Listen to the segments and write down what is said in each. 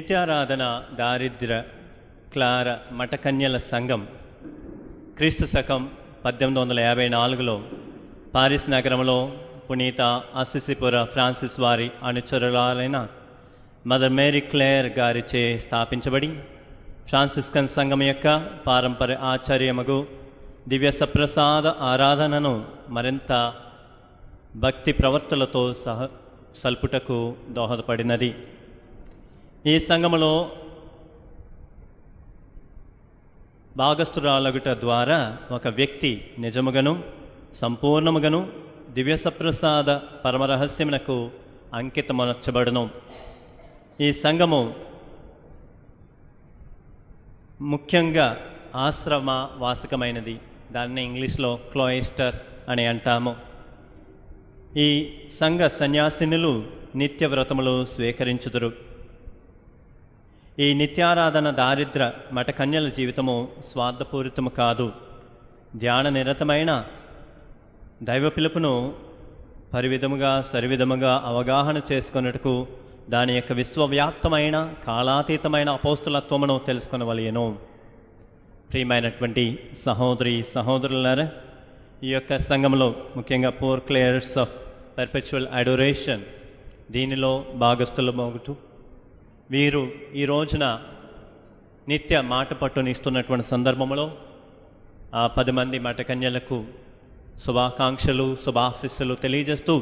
నిత్యారాధన దారిద్ర్య క్లార మఠకన్యల సంఘం క్రీస్తు శకం 1854లో పారిస్ నగరంలో పునీత అసిసిపుర ఫ్రాన్సిస్ వారి అనుచరులైన మదర్ మేరీ క్లేర్ గారిచే స్థాపించబడి ఫ్రాన్సిస్కన్ సంఘం యొక్క పారంపర్య ఆచార్యమగు దివ్య సప్రసాద ఆరాధనను మరింత భక్తి ప్రవర్తనలతో సల్పుటకు దోహదపడినది. ఈ సంఘములో భాగస్థురాలగుట ద్వారా ఒక వ్యక్తి నిజముగను సంపూర్ణముగను దివ్య సప్రసాద పరమరహస్యమునకు అంకితమనర్చబడును. ఈ సంఘము ముఖ్యంగా ఆశ్రమ వాసకమైనది. దాన్ని ఇంగ్లీష్లో క్లోయిస్టర్ అని అంటాము. ఈ సంఘ సన్యాసినులు నిత్య వ్రతములు స్వీకరించుదురు. ఈ నిత్యారాధన దారిద్ర మఠకన్యల జీవితము స్వార్థపూరితము కాదు. ధ్యాన నిరతమైన దైవ పిలుపును పరివిధముగా సరివిధముగా అవగాహన చేసుకొనుటకు దాని యొక్క విశ్వవ్యాప్తమైన కాలాతీతమైన అపోస్తులత్వమును తెలుసుకొనవలెను. ప్రియమైనటువంటి సహోదరి సహోదరులారా, ఈ యొక్క సంఘంలో ముఖ్యంగా పోర్ క్లేయర్స్ ఆఫ్ పర్పెచువల్ అడోరేషన్ దీనిలో భాగస్థులమవుతూ వీరు ఈ రోజున నిత్య మాట పట్టునిస్తున్నటువంటి సందర్భంలో ఆ 10 మంది మఠకన్యలకు శుభాకాంక్షలు శుభాశిస్సులు తెలియజేస్తూ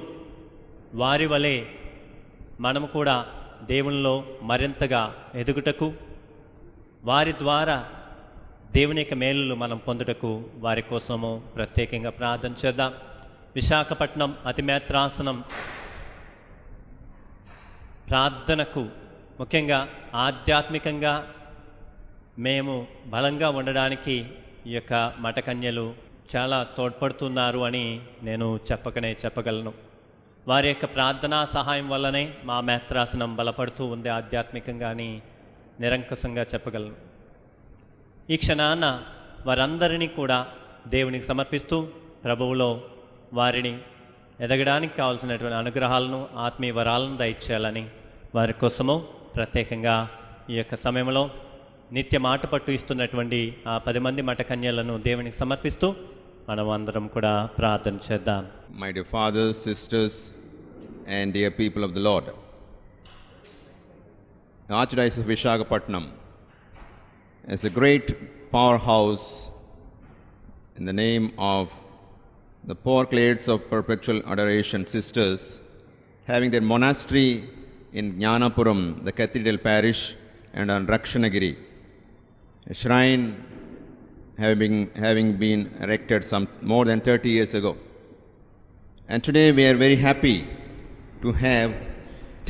వారి వలె మనము కూడా దేవునిలో మరింతగా ఎదుగుటకు వారి ద్వారా దేవుని యొక్క మేలులు మనం పొందుటకు వారి కోసము ప్రత్యేకంగా ప్రార్థన చేద్దాం. విశాఖపట్నం అతిమేత్రాసనం ప్రార్థనకు ముఖ్యంగా ఆధ్యాత్మికంగా మేము బలంగా ఉండడానికి ఈ యొక్క మఠకన్యలు చాలా తోడ్పడుతున్నారు అని నేను చెప్పగలను. వారి యొక్క ప్రార్థనా సహాయం వల్లనే మా మేత్రాసనం బలపడుతూ ఉంది ఆధ్యాత్మికంగా అని నిరంకుశంగా చెప్పగలను. ఈ క్షణాన వారందరినీ కూడా దేవునికి సమర్పిస్తూ ప్రభువులో వారిని ఎదగడానికి కావాల్సినటువంటి అనుగ్రహాలను ఆత్మీయ వరాలను దయచేయాలని వారి కోసము ప్రత్యేకంగా ఈ యొక్క సమయంలో నిత్య మాట పట్టు ఇస్తున్నటువంటి ఆ 10 మంది మఠకన్యలను దేవునికి సమర్పిస్తూ మనం అందరం కూడా ప్రార్థన చేద్దాం. My dear fathers, sisters, and dear people of the Lord, the Archdiocese of Visakhapatnam is a great powerhouse in the name of the Poor Clares of Perpetual Adoration Sisters, having their monastery in Jnanapuram, the cathedral parish, and on Rakshanagiri, a shrine having been erected some more than 30 years ago. And today we are very happy to have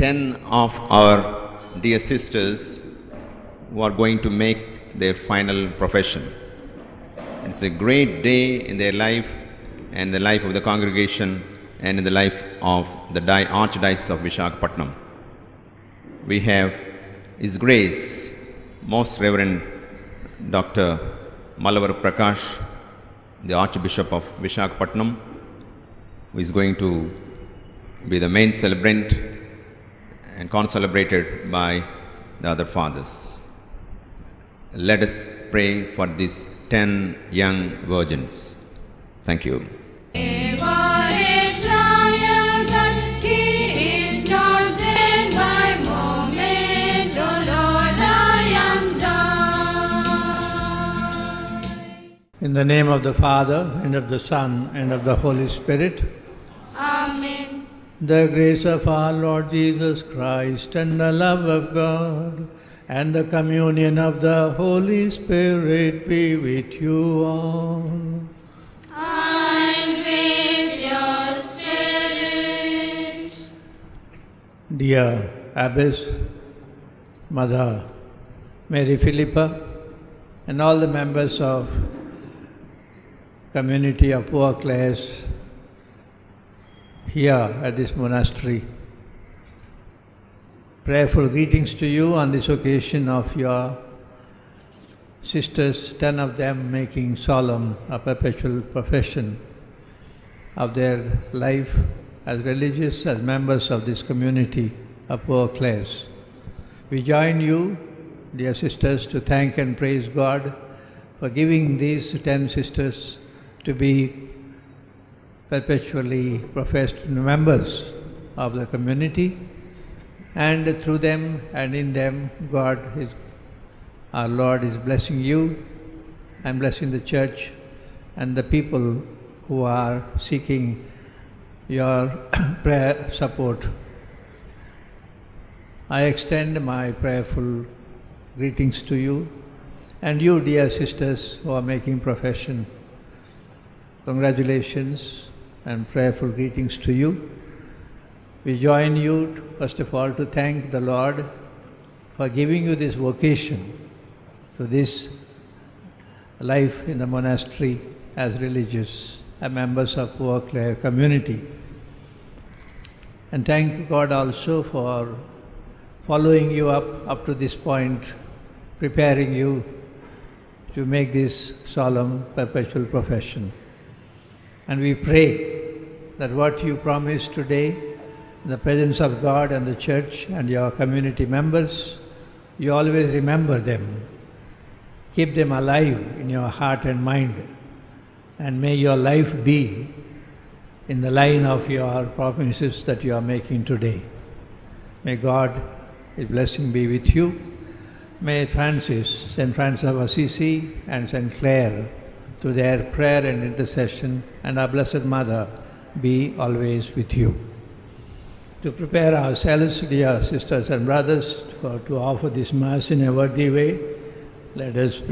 10 of our dear sisters who are going to make their final profession. It's a great day in their life and the life of the congregation and in the life of the Archdiocese of Visakhapatnam. We have His Grace, Most Reverend Dr. Malavar Prakash, the Archbishop of Visakhapatnam, who is going to be the main celebrant and concelebrated by the other fathers. Let us pray for these 10 young virgins. Thank you. In the name of the Father, and of the Son, and of the Holy Spirit. Amen. The grace of our Lord Jesus Christ, and the love of God, and the communion of the Holy Spirit be with you all. And with your spirit. Dear Abbess, Mother Mary Philippa, and all the members of community of Poor Clares here at this monastery. Prayerful greetings to you on this occasion of your sisters, 10 of them making solemn a perpetual profession of their life as religious, as members of this community of Poor Clares. We join you, dear sisters, to thank and praise God for giving these 10 sisters to be perpetually professed members of the community, and through them and in them, our Lord is blessing you and blessing the church and the people who are seeking your prayer support. I extend my prayerful greetings to you, and you, dear sisters who are making profession. Congratulations and prayerful greetings to you. We join you, first of all, to thank the Lord for giving you this vocation to this life in the monastery as religious, as members of Poor Clare community. And thank God also for following you up to this point, preparing you to make this solemn perpetual profession. And we pray that what you promised today, in the presence of God and the church and your community members, you always remember them. Keep them alive in your heart and mind, and may your life be in the line of your promises that you are making today. May God, His blessing be with you. May St. Francis of Assisi and St. Clare, through their prayer and intercession, and our Blessed Mother, be always with you. To prepare ourselves, dear sisters and brothers, to offer this Mass in a worthy way, let us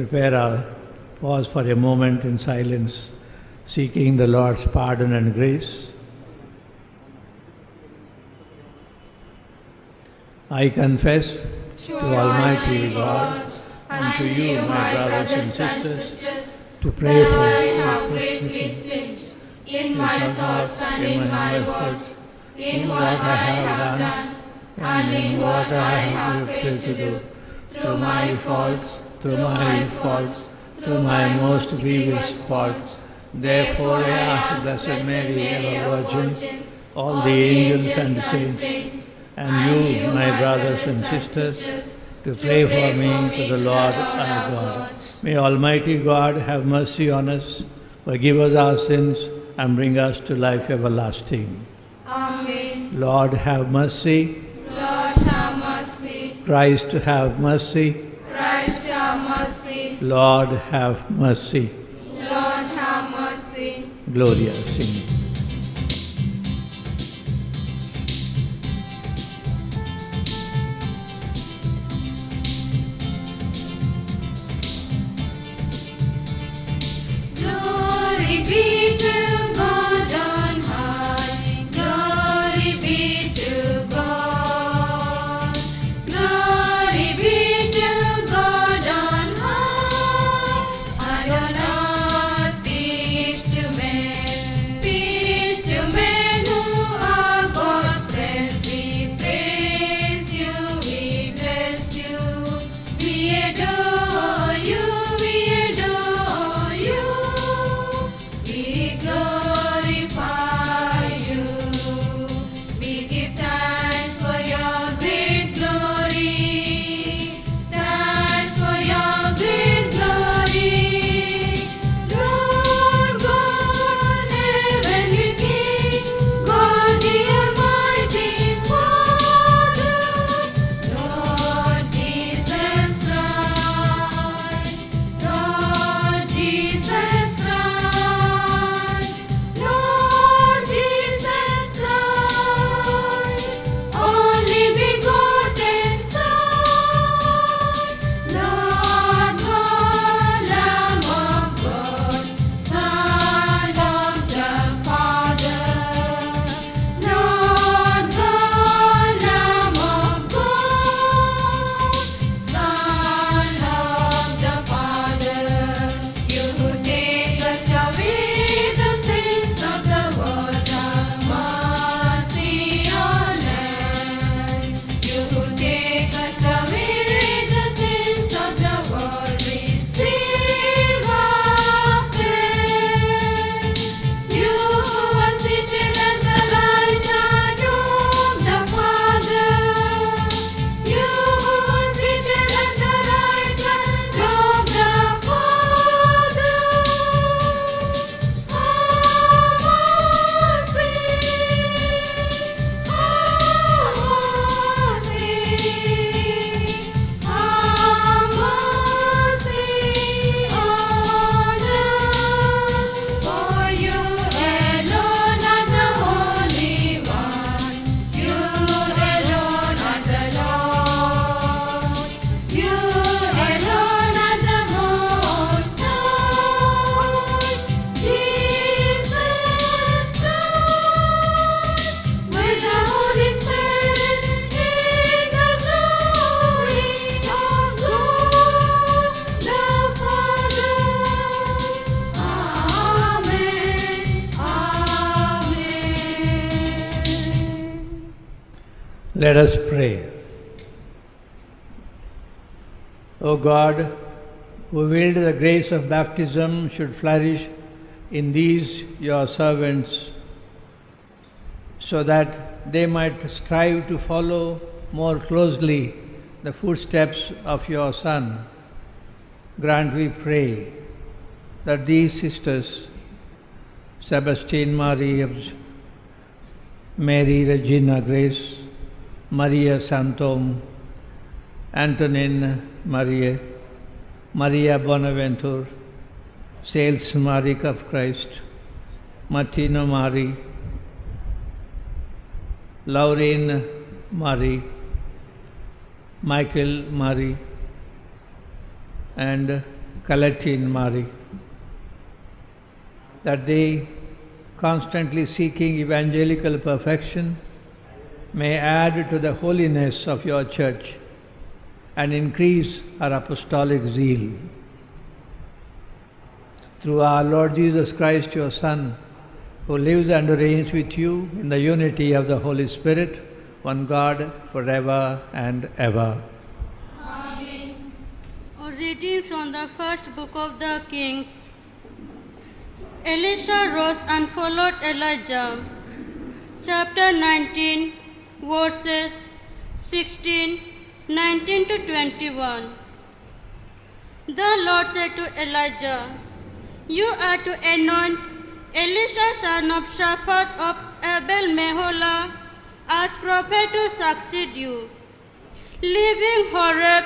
pause for a moment in silence, seeking the Lord's pardon and grace. I confess to Almighty God and to you, my brothers and sisters, to pray that for I have greatly sinned in my thoughts and in my words, in what I have done and in what I have failed to do, through my fault, through my most grievous fault. Therefore I ask Blessed Mary, ever Virgin, all the angels and saints, and you, my brothers and sisters, to pray for me to the Lord our God. May Almighty God have mercy on us, forgive us our sins, and bring us to life everlasting. Amen. Lord, have mercy. Lord, have mercy. Christ, have mercy. Christ, have mercy. Lord, have mercy. Lord, have mercy. Gloria, sing. Glory be to God on high. Glory be to God. Glory be to God on high. And on earth peace to men. Peace to men who are God's friends. We praise you, we bless you. We adore you, we adore you. We glorify Let us pray. O God, who willed the grace of baptism should flourish in these your servants, so that they might strive to follow more closely the footsteps of your Son, grant, we pray, that these sisters, Sebastian Marie, Mary Regina Grace, Maria Santom, Antonin Marie, Maria Bonaventure, Sales Marie of Christ, Martina Marie, Laureen Marie, Michael Marie, and Calatine Marie, that they, constantly seeking evangelical perfection, may add to the holiness of your church and increase our apostolic zeal. Through our Lord Jesus Christ, your Son, who lives and reigns with you in the unity of the Holy Spirit, one God, forever and ever. Amen. A reading from the first book of the Kings. Elisha rose and followed Elijah. Chapter 19, verses 16, 19 to 21. The Lord said to Elijah, "You are to anoint Elisha son of Shaphat of Abel Meholah as prophet to succeed you." Leaving Horeb,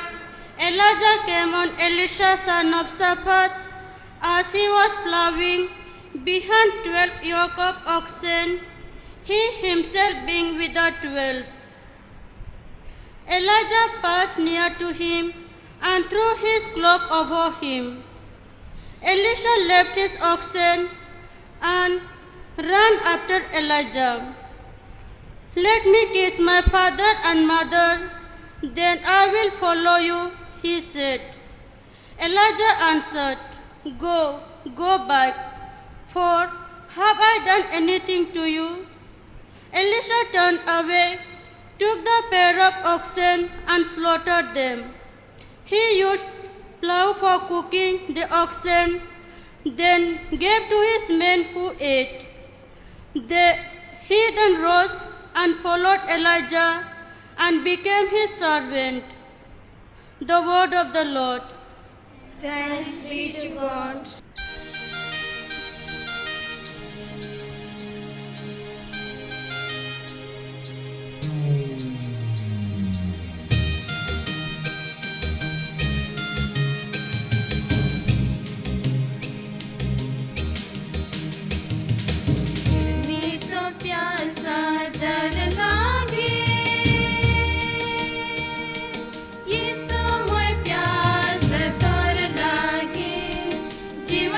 Elijah came on Elisha son of Shaphat as he was plowing behind 12 yoke of oxen, he himself being with the 12. Elijah passed near to him and threw his cloak over him. Elisha left his oxen and ran after Elijah. "Let me kiss my father and mother, then I will follow you," he said. Elijah answered, Go back, for have I done anything to you?" Elisha turned away, took the pair of oxen and slaughtered them. He used plough for cooking the oxen, then gave to his men who ate. He then rose and followed Elijah and became his servant. The word of the Lord. Thanks be to God. प्यासा जल लागे, ये समय प्यास तोर लागे, जीव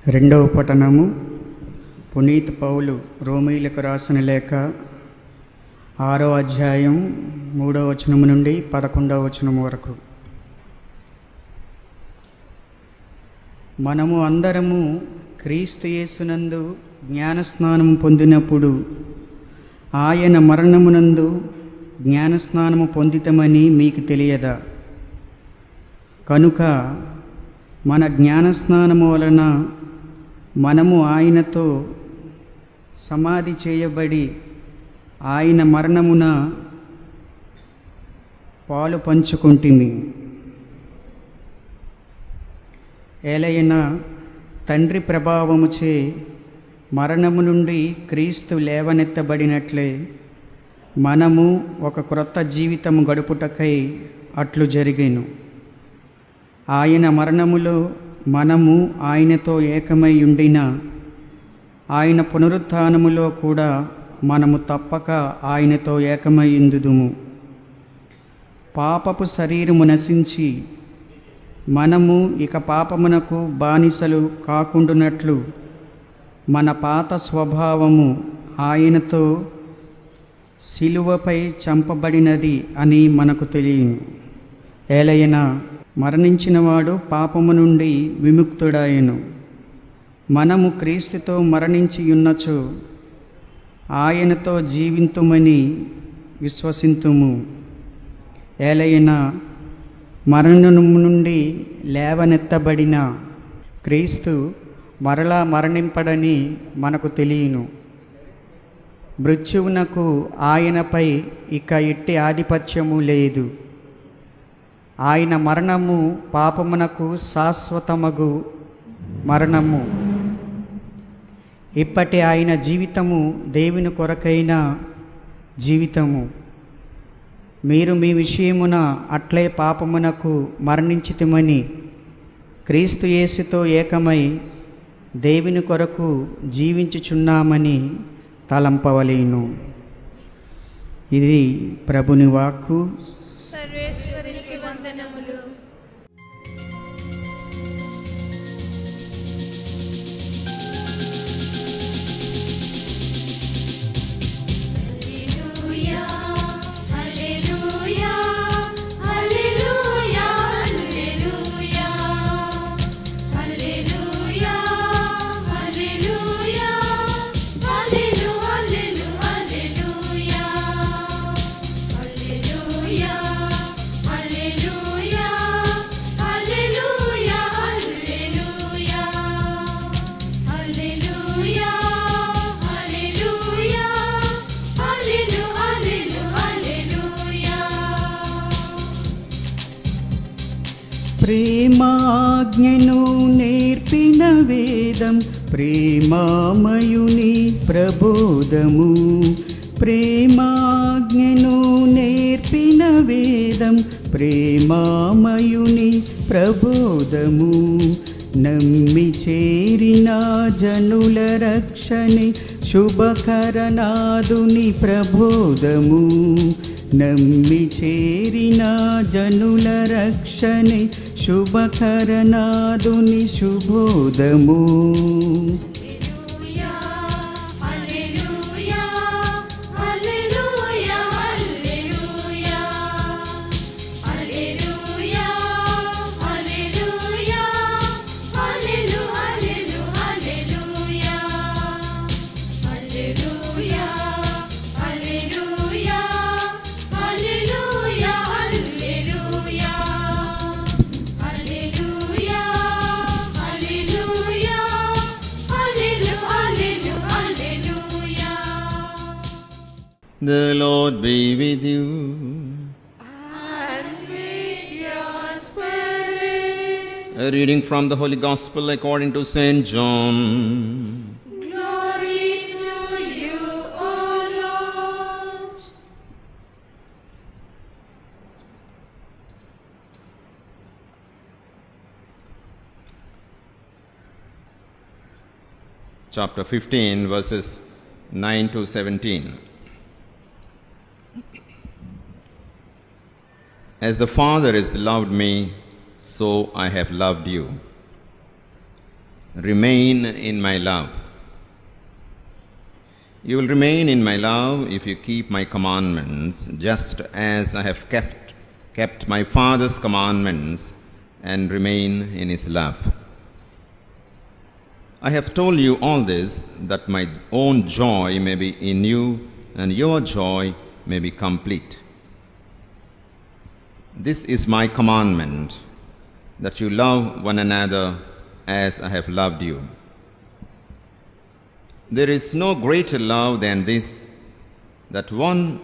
రెండవ పఠనము పునీత్ పౌలు రోమీయులకు రాసిన లేఖ 6వ అధ్యాయం 3వ వచనము నుండి 11వ వచనము వరకు. మనము అందరము క్రీస్తు యేసునందు జ్ఞానస్నానము పొందినప్పుడు ఆయన మరణమునందు జ్ఞానస్నానము పొందితమని మీకు తెలియదా? కనుక మన జ్ఞానస్నానము వలన మనము ఆయనతో సమాధి చేయబడి ఆయన మరణమున పాలు పంచుకుంటిమి. ఏలైనా తండ్రి ప్రభావముచే మరణము నుండి క్రీస్తు లేవనెత్తబడినట్లే మనము ఒక క్రొత్త జీవితము గడుపుటకై అట్లు జరిగేను. ఆయన మరణములో మనము ఆయనతో ఏకమై ఉండిన ఆయన పునరుత్థానములో కూడా మనము తప్పక ఆయనతో ఏకమై ఉందుదుము. పాపపు శరీరము నశించి మనము ఇక పాపమునకు బానిసలు కాకుండునట్లు మన పాత స్వభావము ఆయనతో శిలువపై చంపబడినది అని మనకు తెలియను. ఏలైనా మరణించినవాడు పాపము నుండి విముక్తుడాయెను. మనము క్రీస్తుతో మరణించి ఉన్నచో ఆయనతో జీవింతుమని విశ్వసింతుము. ఏలైనా మరణము నుండి లేవనెత్తబడిన క్రీస్తు మరలా మరణింపడని మనకు తెలియను. మృత్యువునకు ఆయనపై ఇక ఎట్టి ఆధిపత్యము లేదు. ఆయన మరణము పాపమునకు శాశ్వతమగు మరణము. ఇప్పటి ఆయన జీవితము దేవుని కొరకైన జీవితము. మీరు మీ విషయమున అట్లే పాపమునకు మరణించితిమని క్రీస్తు యేసుతో ఏకమై దేవుని కొరకు జీవించుచున్నామని తలంపవలేను. ఇది ప్రభుని వాక్కు. సర్వేశ్వరునికి వందనములు. హల్లెలూయా హల్లెలూయా హల్లెలూయా హల్లెలూయా హల్లెలూయా హల్లెలూయా ప్రేమాజ్ఞను నేర్పిన వేదం ప్రేమామయుని ప్రబోధము. ప్రేమాజ్ఞను నేర్పిన వేదం ప్రేమామయుని ప్రబోధము. నమ్మి చేరిన జనుల రక్షణే శుభకరనాదుని ప్రబోధము. నమ్మి చేరిన జనుల రక్షణే శుభకరనాదుని శుభోదము. The Lord be with you. And with your spirit. A reading from the Holy Gospel according to St. John. Glory to you, O Lord. Chapter 15, verses 9 to 17. As the Father has loved me, so I have loved you. remain in my love. You will remain in my love if you keep my commandments, just as I have kept my Father's commandments and remain in his love. I have told you all this that my own joy may be in you and your joy may be complete. This is my commandment, that you love one another as I have loved you. There is no greater love than this, that one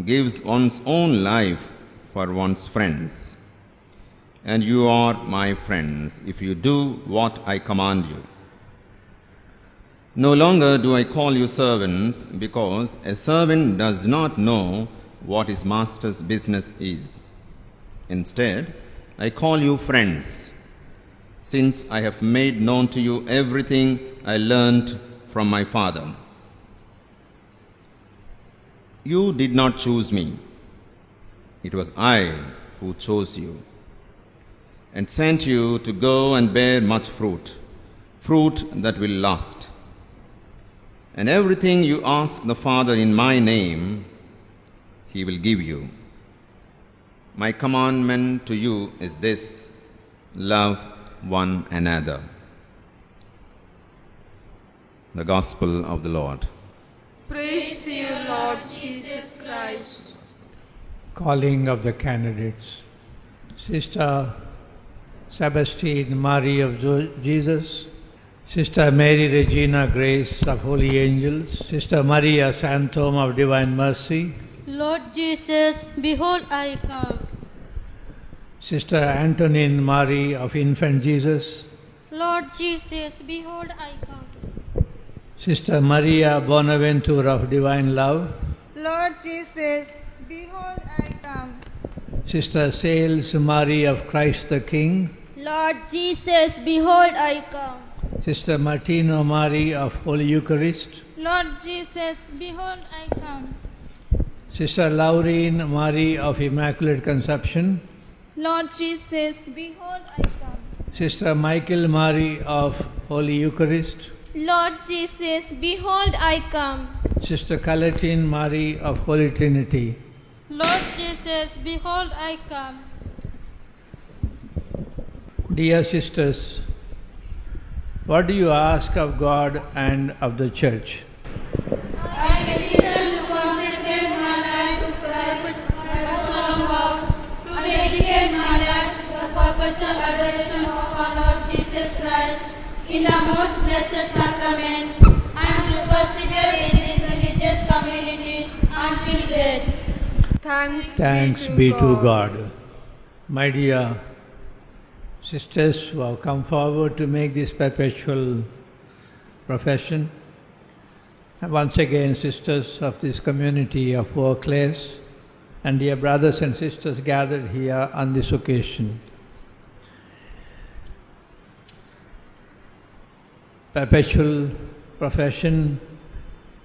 gives one's own life for one's friends. And you are my friends if you do what I command you. No longer do I call you servants, because a servant does not know what his master's business is. Instead, I call you friends, since I have made known to you everything I learned from my Father. You did not choose me. It was I who chose you and sent you to go and bear much fruit, fruit that will last. And everything you ask the Father in my name, he will give you. My commandment to you is this: love one another. The Gospel of the Lord. Praise to you, Lord Jesus Christ. Calling of the candidates. Sister Sebastian Marie of Jesus, Sister Mary Regina Grace of Holy Angels, Sister Maria Santom of Divine Mercy, Lord Jesus, behold I come. Sister Antonin Marie of Infant Jesus, Lord Jesus, behold I come. Sister Maria Bonaventure of Divine Love, Lord Jesus, behold I come. Sister Sales Marie of Christ the King, Lord Jesus, behold I come. Sister Martino Marie of Holy Eucharist, Lord Jesus, behold I come. Sister Laureen Marie of Immaculate Conception, Lord Jesus, behold I come. Sister Michael Marie of Holy Eucharist, Lord Jesus, behold I come. Sister Calatine Marie of Holy Trinity, Lord Jesus, behold I come. Dear sisters, what do you ask of God and of the Church? I petition to consecrate my life to Christ by solemn vows, to dedicate my life to the perpetual adoration of our Lord Jesus Christ in the most blessed sacrament, and to persevere in this religious community until death. Thanks be to God. My dear sisters who have come forward to make this perpetual profession, and once again sisters of this community of poor class, and dear brothers and sisters gathered here on this occasion. Perpetual profession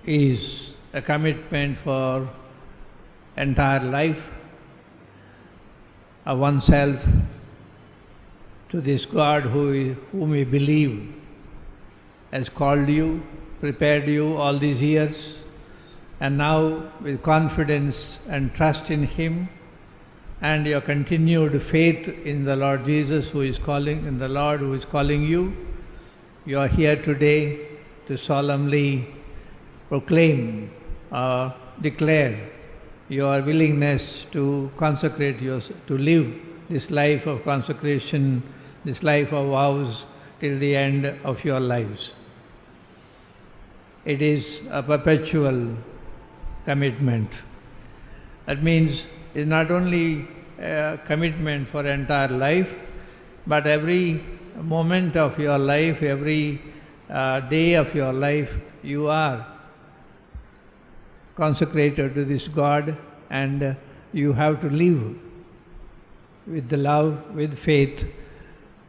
is a commitment for entire life of oneself to this God whom we believe has called you, prepared you all these years, and now with confidence and trust in Him and your continued faith in the Lord Jesus who is calling, in the Lord who is calling you, you are here today to solemnly proclaim or declare your willingness to consecrate yourself, to live this life of consecration, this life of vows till the end of your lives. It is a perpetual commitment. That means it's not only a commitment for entire life, but every moment of your life, every day of your life, you are consecrated to this God, and you have to live with the love, with faith,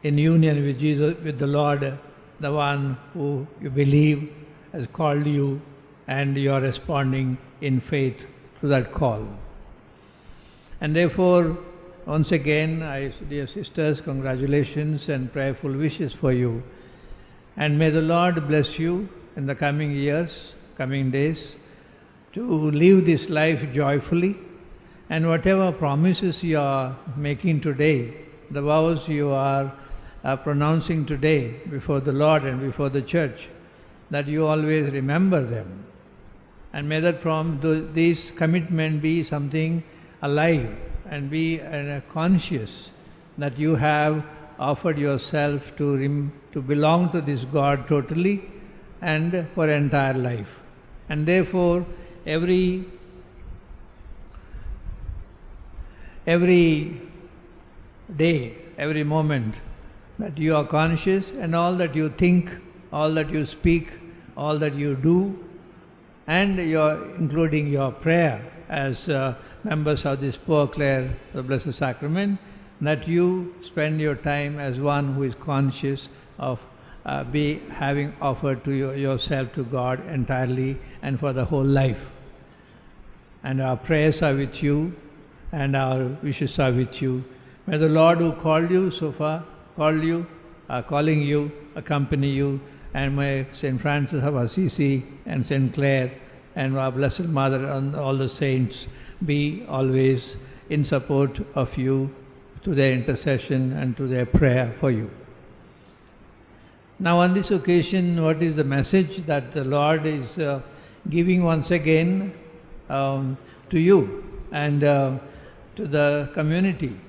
in union with Jesus, with the Lord, the one who you believe has called you, and you are responding in faith to that call. And therefore, once again, dear sisters, congratulations and prayerful wishes for you, And may the Lord bless you in the coming years, coming days, to live this life joyfully. And whatever promises you are making today, the vows you are pronouncing today before the Lord and before the church, that you always remember them. And may that this commitment be something alive and be conscious that you have offered yourself to belong to this God totally and for entire life. And therefore, every day, every moment that you are conscious, and all that you think, all that you speak, all that you do, and including your prayer as members of this poor Clare, the Blessed Sacrament, that you spend your time as one who is conscious of having offered to yourself to God entirely and for the whole life. And our prayers are with you, and our wishes are with you. May the Lord who called you so far, calling you, accompany you, and may St. Francis of Assisi and St. Clare and our Blessed Mother and all the saints be always in support of you, to their intercession and to their prayer for you. Now on this occasion, what is the message that the Lord is giving once again to you and to the community?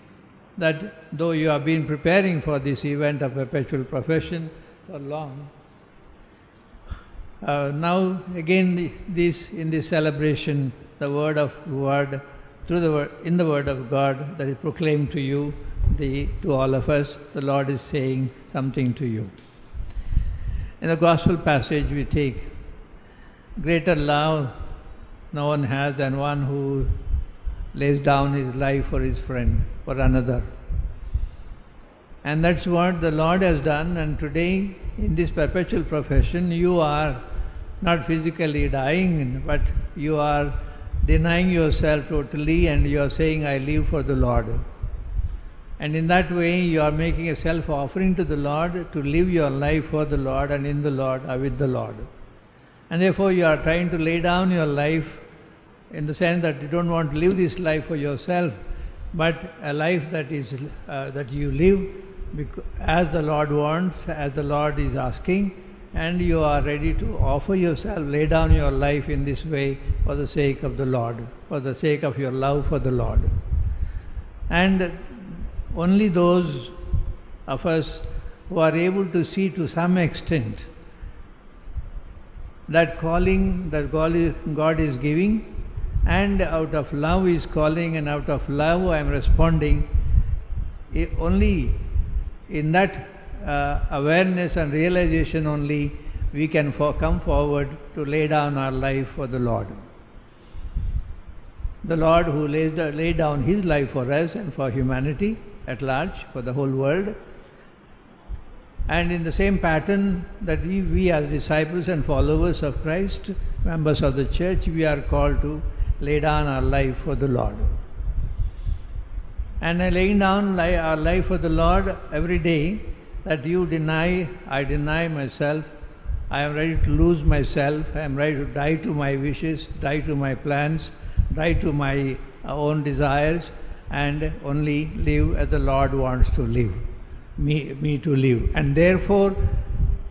That though you have been preparing for this event of perpetual profession for long, now again in this celebration, in the word of God that is proclaimed to you, to all of us, the Lord is saying something to you. In the Gospel passage we take, greater love no one has than one who lays down his life for his friend, for another. And that's what the Lord has done, and today in this perpetual profession you are not physically dying, but you are denying yourself totally and you are saying, I live for the Lord. And in that way you are making a self-offering to the Lord to live your life for the Lord and in the Lord or with the Lord. And therefore you are trying to lay down your life in the sense that you don't want to live this life for yourself, but a life that is that you live as the Lord wants, as the Lord is asking, and you are ready to offer yourself, lay down your life in this way for the sake of the Lord, for the sake of your love for the Lord. And only those of us who are able to see to some extent that calling that God is giving, and out of love is calling, and out of love I am responding, only in that awareness and realization only we can come forward to lay down our life for the Lord. The Lord who laid down His life for us and for humanity at large, for the whole world. And in the same pattern that we as disciples and followers of Christ, members of the church, we are called to lay down our life for the Lord. And laying down our life for the Lord every day, that you deny, I deny myself, I am ready to lose myself, I am ready to die to my wishes, die to my plans, die to my own desires, and only live as the Lord wants to live, me to live. And therefore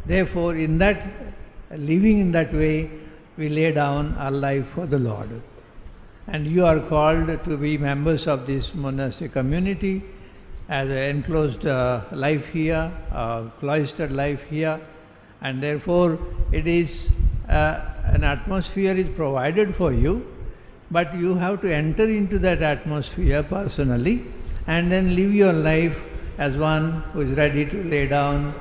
in that, living in that way, we lay down our life for the Lord. And you are called to be members of this monastic community, as an enclosed life here, cloistered life here, and therefore it is an atmosphere is provided for you, but you have to enter into that atmosphere personally and then live your life as one who is ready to lay down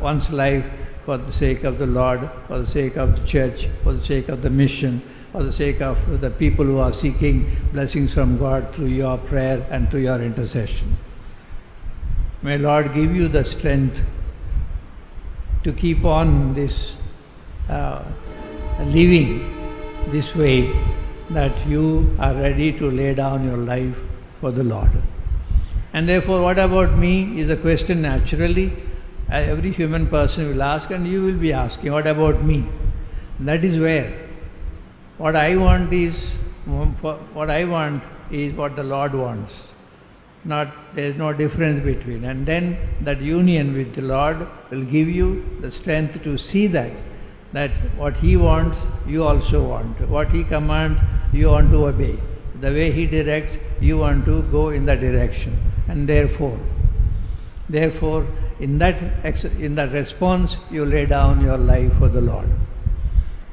one's life for the sake of the Lord, for the sake of the church, for the sake of the mission, for the sake of the people who are seeking blessings from God through your prayer and through your intercession. May Lord give you the strength to keep on this living this way, that you are ready to lay down your life for the Lord. And therefore, what about me is a question naturally. Every human person will ask, and you will be asking, what about me? That is where what I want is what the Lord wants. There is no difference between. And then that union with the Lord will give you the strength to see that what He wants, you also want. What He commands, you want to obey. The way He directs, you want to go in that direction. And therefore, in that response, you lay down your life for the Lord.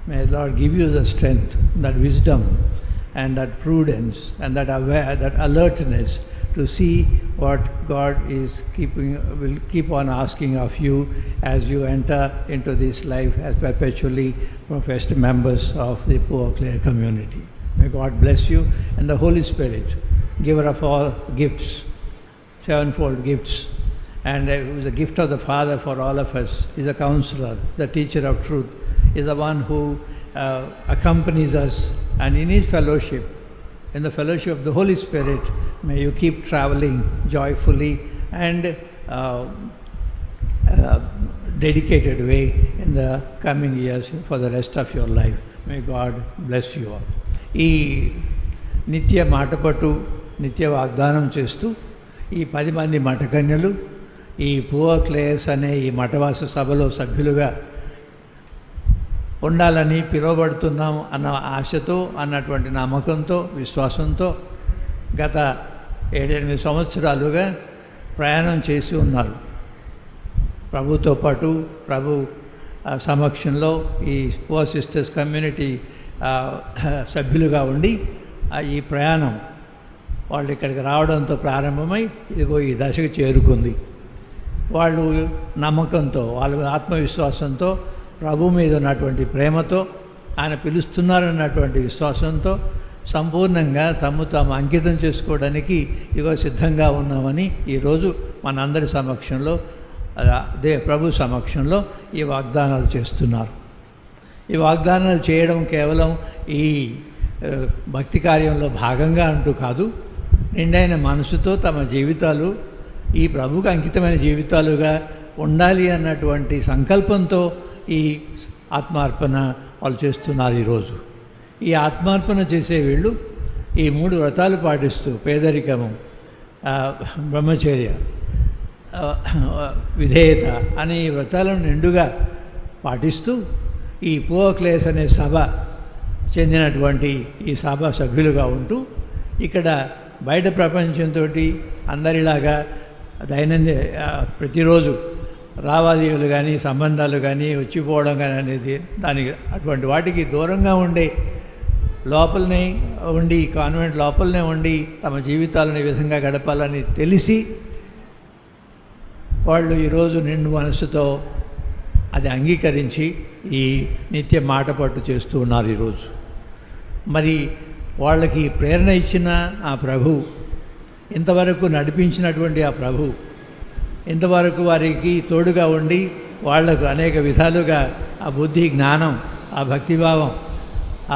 May the Lord give you the strength, that wisdom, and that prudence, and that alertness to see what God will keep on asking of you as you enter into this life as perpetually professed members of the Poor Clare community. May God bless you, and the Holy Spirit, giver of all gifts, sevenfold gifts, and who is the gift of the Father for all of us, is a counselor, the teacher of truth, is the one who accompanies us, and in His fellowship, in the fellowship of the Holy Spirit, may you keep traveling joyfully and dedicated way in the coming years for the rest of your life. May God bless you all. ఈ నిత్య మాటపట్టు నిత్య వాగ్దానం చేస్తూ ఈ 10 మంది మఠకన్యలు ఈ poor క్లేయర్స్ అనే ఈ మఠవాస సభలో సభ్యులుగా ఉండాలని పిలువబడుతున్నాం అన్న ఆశతో, అన్నటువంటి నమ్మకంతో, విశ్వాసంతో గత 7-8 సంవత్సరాలుగా ప్రయాణం చేసి ఉన్నారు. ప్రభుతో పాటు ప్రభు సమక్షంలో ఈ పూర్ సిస్టర్స్ కమ్యూనిటీ సభ్యులుగా ఉండి ఈ ప్రయాణం వాళ్ళు ఇక్కడికి రావడంతో ప్రారంభమై ఇదిగో ఈ దశకు చేరుకుంది. వాళ్ళు నమ్మకంతో, వాళ్ళ ఆత్మవిశ్వాసంతో, ప్రభు మీద ఉన్నటువంటి ప్రేమతో, ఆయన పిలుస్తున్నారన్నటువంటి విశ్వాసంతో సంపూర్ణంగా తాము అంకితం చేసుకోవడానికి ఇగో సిద్ధంగా ఉన్నామని ఈరోజు మనందరి సమక్షంలో, ప్రభు సమక్షంలో ఈ వాగ్దానాలు చేస్తున్నారు. ఈ వాగ్దానాలు చేయడం కేవలం ఈ భక్తి కార్యంలో భాగంగా అంటూ కాదు, నిండైన మనసుతో తమ జీవితాలు ఈ ప్రభుకు అంకితమైన జీవితాలుగా ఉండాలి అన్నటువంటి సంకల్పంతో ఈ ఆత్మార్పణ వాళ్ళు చేస్తున్నారు. ఈరోజు ఈ ఆత్మార్పణ చేసే వీళ్ళు ఈ 3 వ్రతాలు పాటిస్తూ పేదరికము, బ్రహ్మచర్య, విధేయత అనే ఈ వ్రతాలను నిండుగా పాటిస్తూ ఈ పూర్ క్లేయర్స్ అనే సభ చెందినటువంటి ఈ సభ సభ్యులుగా ఉంటూ ఇక్కడ బయట ప్రపంచంతో అందరిలాగా దైనందిన ప్రతిరోజు లావాదేవీలు కానీ, సంబంధాలు కానీ, వచ్చిపోవడం కానీ అనేది అటువంటి వాటికి దూరంగా ఉండే లోపలనే ఉండి, కాన్వెంట్ లోపలనే ఉండి తమ జీవితాలను ఈ విధంగా గడపాలని తెలిసి వాళ్ళు ఈరోజు నిండు మనసుతో అది అంగీకరించి ఈ నిత్య మాట పట్టు చేస్తూ ఉన్నారు. ఈరోజు మరి వాళ్ళకి ప్రేరణ ఇచ్చిన ఆ ప్రభు, ఇంతవరకు నడిపించినటువంటి ఆ ప్రభు, ఇంతవరకు వారికి తోడుగా ఉండి వాళ్లకు అనేక విధాలుగా ఆ బుద్ధి, జ్ఞానం, ఆ భక్తిభావం,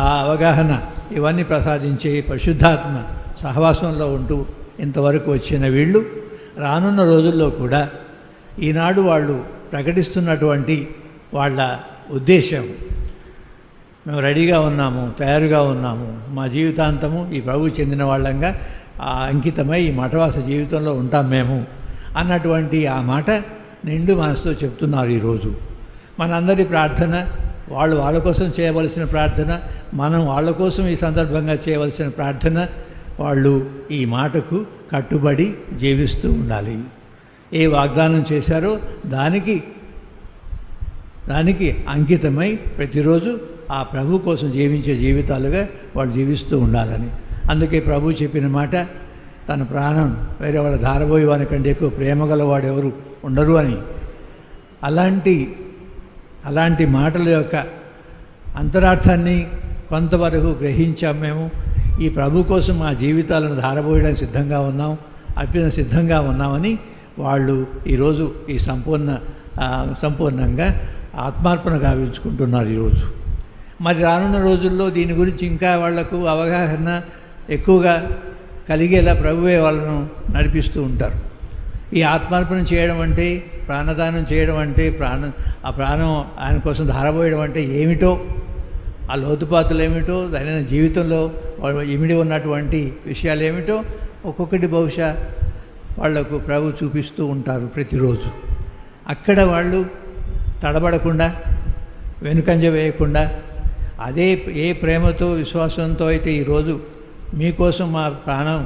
ఆ అవగాహన ఇవన్నీ ప్రసాదించే పరిశుద్ధాత్మ సహవాసంలో ఉంటూ ఇంతవరకు వచ్చిన వీళ్ళు రానున్న రోజుల్లో కూడా ఈనాడు వాళ్ళు ప్రకటిస్తున్నటువంటి వాళ్ళ ఉద్దేశం, మేము రెడీగా ఉన్నాము, తయారుగా ఉన్నాము, మా జీవితాంతము ఈ ప్రభువు చెందిన వాళ్ళంగా అంకితమై ఈ మఠవాస జీవితంలో ఉంటాం మేము అన్నటువంటి ఆ మాట నిండు మనసుతో చెప్తున్నారు. ఈరోజు మనందరి ప్రార్థన, వాళ్ళు వాళ్ళ కోసం చేయవలసిన ప్రార్థన, మనం వాళ్ళ కోసం ఈ సందర్భంగా చేయవలసిన ప్రార్థన, వాళ్ళు ఈ మాటకు కట్టుబడి జీవిస్తూ ఉండాలి. ఏ వాగ్దానం చేశారో దానికి అంకితమై ప్రతిరోజు ఆ ప్రభు కోసం జీవించే జీవితాలుగా వాళ్ళు జీవిస్తూ ఉండాలని. అందుకే ప్రభు చెప్పిన మాట, తన ప్రాణం వేరే వాళ్ళ ధారబోయే వాని కంటే ఎక్కువ ప్రేమ గలవాడు ఎవరు ఉండరు అని. అలాంటి మాటల యొక్క అంతరార్థాన్ని కొంతవరకు గ్రహించాం మేము. ఈ ప్రభు కోసం మా జీవితాలను ధారబోయడానికి సిద్ధంగా ఉన్నాం, అర్పణ సిద్ధంగా ఉన్నామని వాళ్ళు ఈరోజు ఈ సంపూర్ణంగా ఆత్మార్పణ గావించుకుంటున్నారు ఈరోజు. మరి రానున్న రోజుల్లో దీని గురించి ఇంకా వాళ్లకు అవగాహన ఎక్కువగా కలిగేలా ప్రభువే వాళ్ళను నడిపిస్తూ ఉంటారు. ఈ ఆత్మార్పణ చేయడం అంటే ప్రాణదానం చేయడం అంటే ఆ ప్రాణం ఆయన కోసం ధారపోయడం అంటే ఏమిటో, ఆ లోతుపాతులు ఏమిటో, ఆయన జీవితంలో ఇమిడి ఉన్నటువంటి విషయాలు ఏమిటో ఒక్కొక్కటి బహుశా వాళ్లకు ప్రభు చూపిస్తూ ఉంటారు ప్రతిరోజు. అక్కడ వాళ్ళు తడబడకుండా, వెనుకంజ వేయకుండా, అదే ఏ ప్రేమతో విశ్వాసంతో అయితే ఈరోజు మీకోసం మా ప్రాణం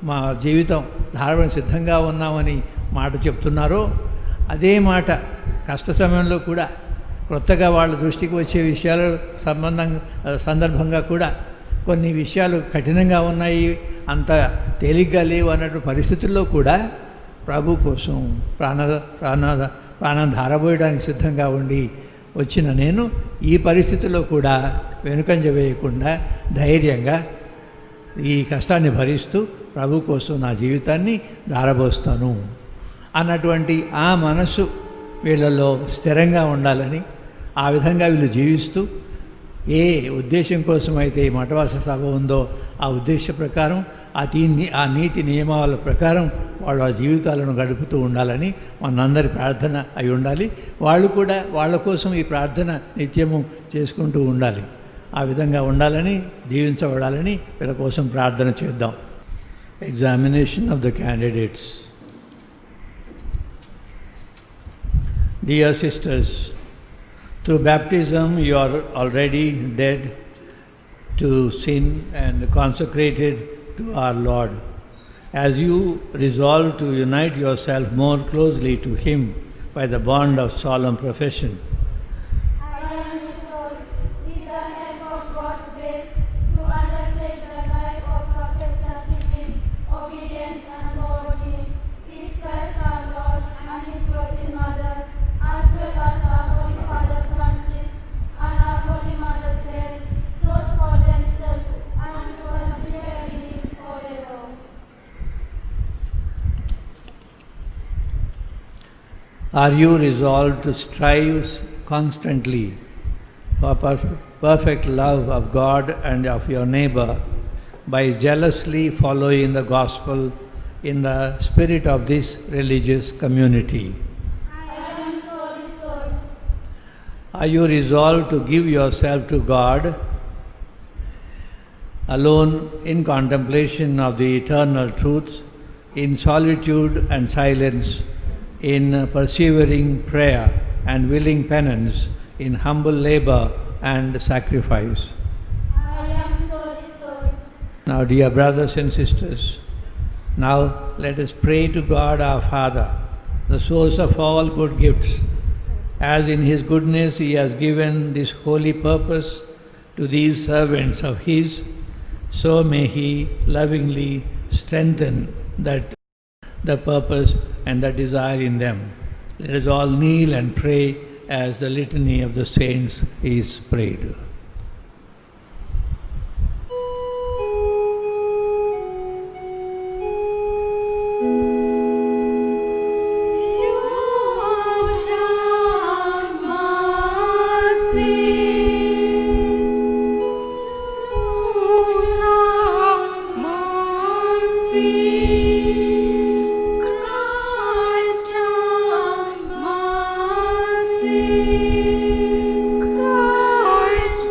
మా జీవితం ధారణ సిద్ధంగా ఉన్నామని మాట చెప్తున్నారో, అదే మాట కష్ట సమయంలో కూడా కొత్తగా వాళ్ళ దృష్టికి వచ్చే విషయాల సందర్భంగా కూడా కొన్ని విషయాలు కఠినంగా ఉన్నాయి, అంత తేలిగ్గా లేవు అన్నట్టు పరిస్థితుల్లో కూడా ప్రభు కోసం ప్రాణం ధారపోయడానికి సిద్ధంగా ఉండి వచ్చిన నేను ఈ పరిస్థితుల్లో కూడా వెనుకంజ వేయకుండా ధైర్యంగా ఈ కష్టాన్ని భరిస్తూ ప్రభు కోసం నా జీవితాన్ని ధారపోస్తాను అన్నటువంటి ఆ మనస్సు వీళ్ళలో స్థిరంగా ఉండాలని, ఆ విధంగా వీళ్ళు జీవిస్తూ ఏ ఉద్దేశం కోసమైతే ఈ మఠవాస సభ ఉందో ఆ ఉద్దేశ ప్రకారం ఆ నీతి నియమాల ప్రకారం వాళ్ళ జీవితాలను గడుపుతూ ఉండాలని మనందరి ప్రార్థన అయి ఉండాలి. వాళ్ళు కూడా వాళ్ళ కోసం ఈ ప్రార్థన నిత్యము చేసుకుంటూ ఉండాలి. ఆ విధంగా ఉండాలని, దీవించబడాలని వీళ్ళ కోసం ప్రార్థన చేద్దాం. Examination of the candidates. Dear sisters, through baptism you are already dead to sin and consecrated to our Lord. As you resolve to unite yourself more closely to Him by the bond of solemn profession, I am resolved, with the help of God's grace, to undertake the life of perfect chastity, obedience and poverty, with Christ our Lord and His Virgin Mother, as well as our Holy Father Francis and our Holy Mother Clare, chose for themselves and to us fairly forever. are you resolved to strive constantly for perfect love of God and of your neighbor by jealously following the gospel in the spirit of this religious community? I am so resolved. Are you resolved to give yourself to God alone in contemplation of the eternal truths, in solitude and silence, in persevering prayer and willing penance, in humble labor and sacrifice? I am so resolved. Now, dear brothers and sisters, now let us pray to God our Father, the source of all good gifts. As in His goodness He has given this holy purpose to these servants of His, so may He lovingly strengthen the purpose and the desire in them. Let us all kneel and pray as the litany of the saints is prayed. Christ have mercy. Christ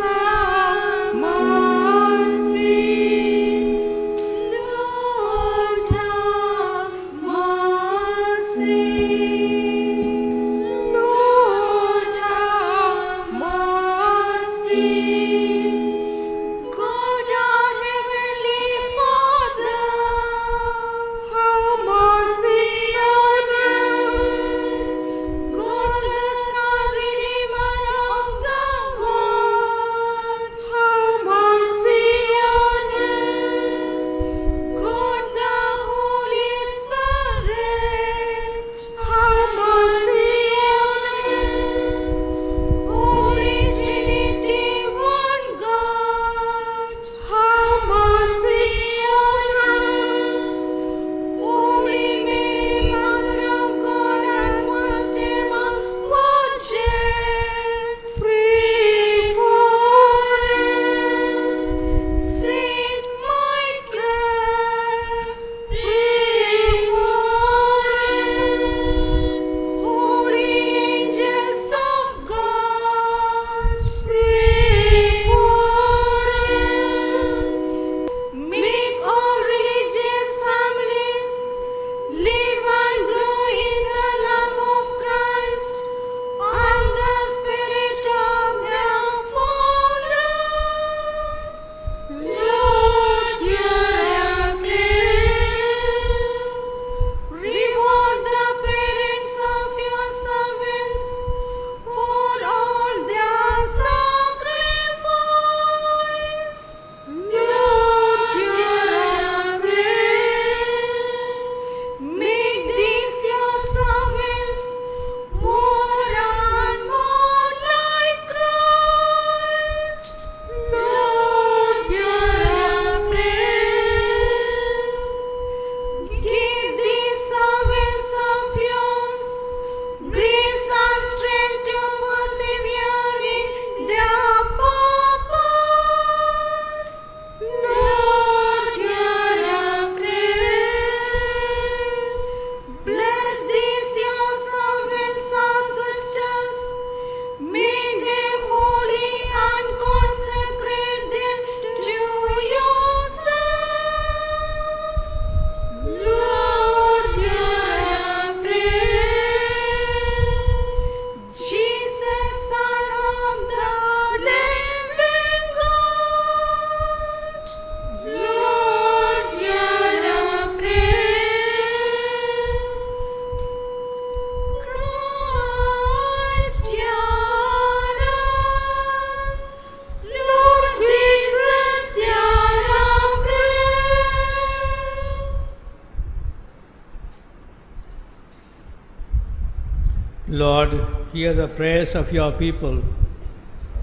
Lord, hear the prayers of your people.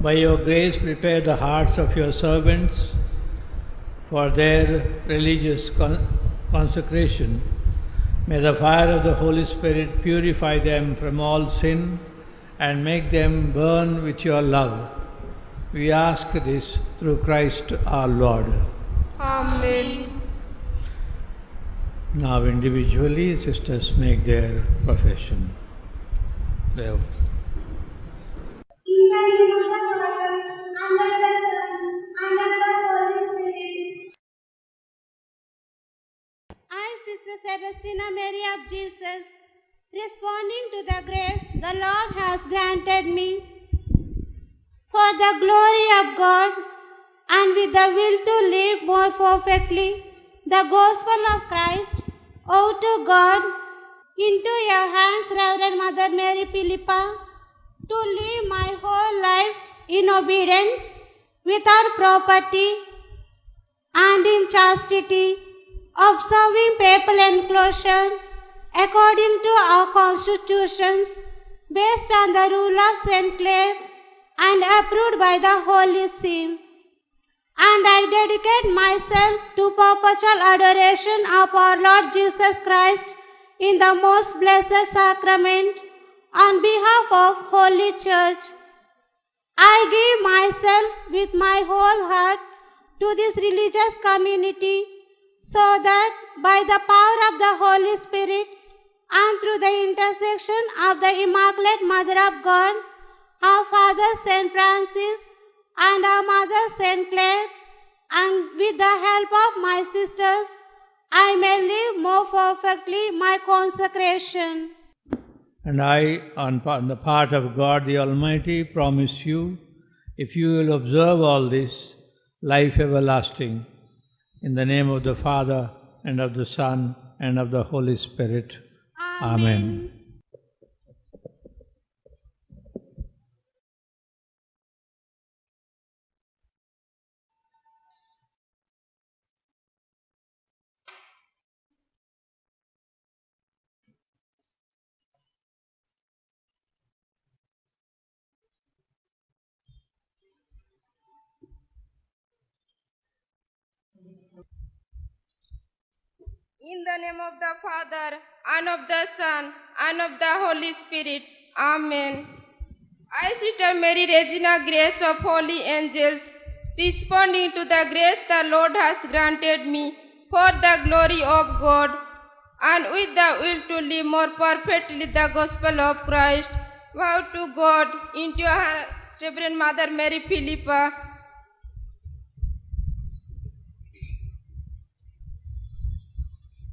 By your grace, prepare the hearts of your servants for their religious consecration. May the fire of the Holy Spirit purify them from all sin and make them burn with your love. We ask this through Christ our Lord. Amen. Now individually, sisters make their profession. There. In the name of the Father, and of the Son, and of the Holy Spirit. I, Sister Celestina Mary of Jesus, responding to the grace the Lord has granted me, for the glory of God, and with the will to live more perfectly the gospel of Christ, owe to God, into your hands, Reverend Mother Mary Philippa, to live my whole life in obedience, without property, and in chastity, observing papal enclosure according to our constitutions, based on the rule of St. Clare and approved by the Holy See. And I dedicate myself to perpetual adoration of our Lord Jesus Christ in the most blessed sacrament on behalf of Holy Church. I give myself with my whole heart to this religious community, so that by the power of the Holy Spirit and through the intercession of the Immaculate Mother of God, our Father St. Francis and our Mother St. Clare, and with the help of my sisters, I may live more perfectly my consecration. And I, on the part of God the Almighty, promise you, if you will observe all this, life everlasting. In the name of the Father, and of the Son, and of the Holy Spirit. Amen. In the name of the Father, and of the Son, and of the Holy Spirit. Amen. I, Sister Mary Regina Grace of Holy Angels, responding to the grace the Lord has granted me for the glory of God, and with the will to live more perfectly the gospel of Christ, vow to God into your hands, Reverend Mother Mary Philippa,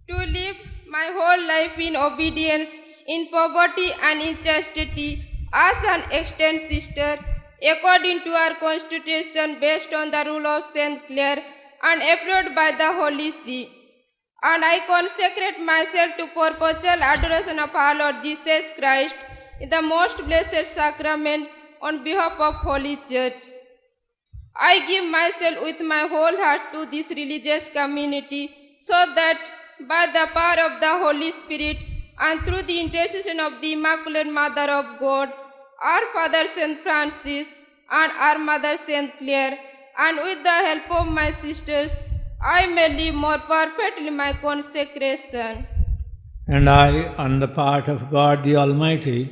to live my whole life in obedience, in poverty and in chastity, as an extant sister, according to our constitution based on the rule of St. Clare and approved by the Holy See. And I consecrate myself to perpetual adoration of our Lord Jesus Christ in the most blessed sacrament on behalf of Holy Church. I give myself with my whole heart to this religious community, so that by the power of the Holy Spirit and through the intercession of the Immaculate Mother of God, our Father St. Francis and our Mother St. Clare, and with the help of my sisters, I may live more perfectly my consecration. And I, on the part of God the Almighty,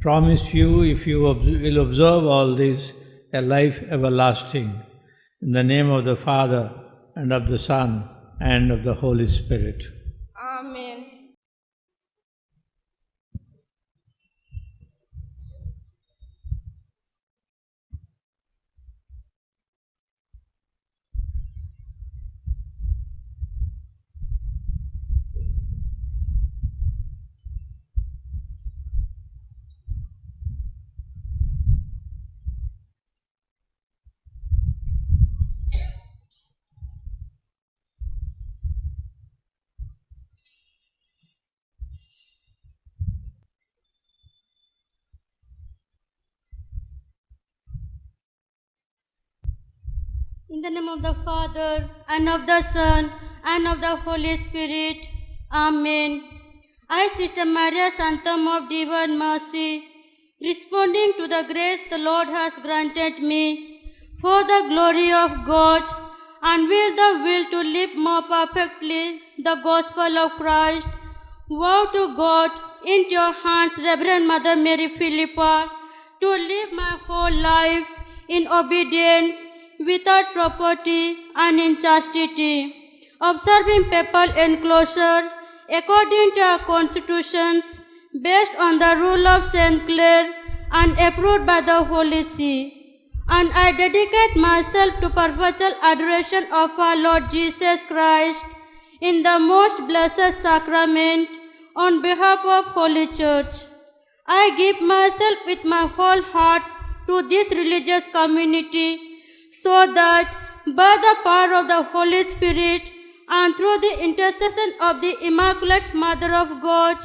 promise you, if you will observe all this, a life everlasting. In the name of the Father, and of the Son, and of the Holy Spirit. Amen. In the name of the Father, and of the Son, and of the Holy Spirit. Amen. I, Sister Maria Santam of Divine Mercy, responding to the grace the Lord has granted me, for the glory of God, and with the will to live more perfectly the gospel of Christ, vow to God into your hands, Reverend Mother Mary Philippa, to live my whole life in obedience, without property, and in chastity, observing papal enclosure according to our constitutions, based on the rule of St. Clare and approved by the Holy See. And I dedicate myself to perpetual adoration of our Lord Jesus Christ in the most blessed sacrament on behalf of Holy Church. I give myself with my whole heart to this religious community, so that by the power of the Holy Spirit and through the intercession of the Immaculate Mother of God,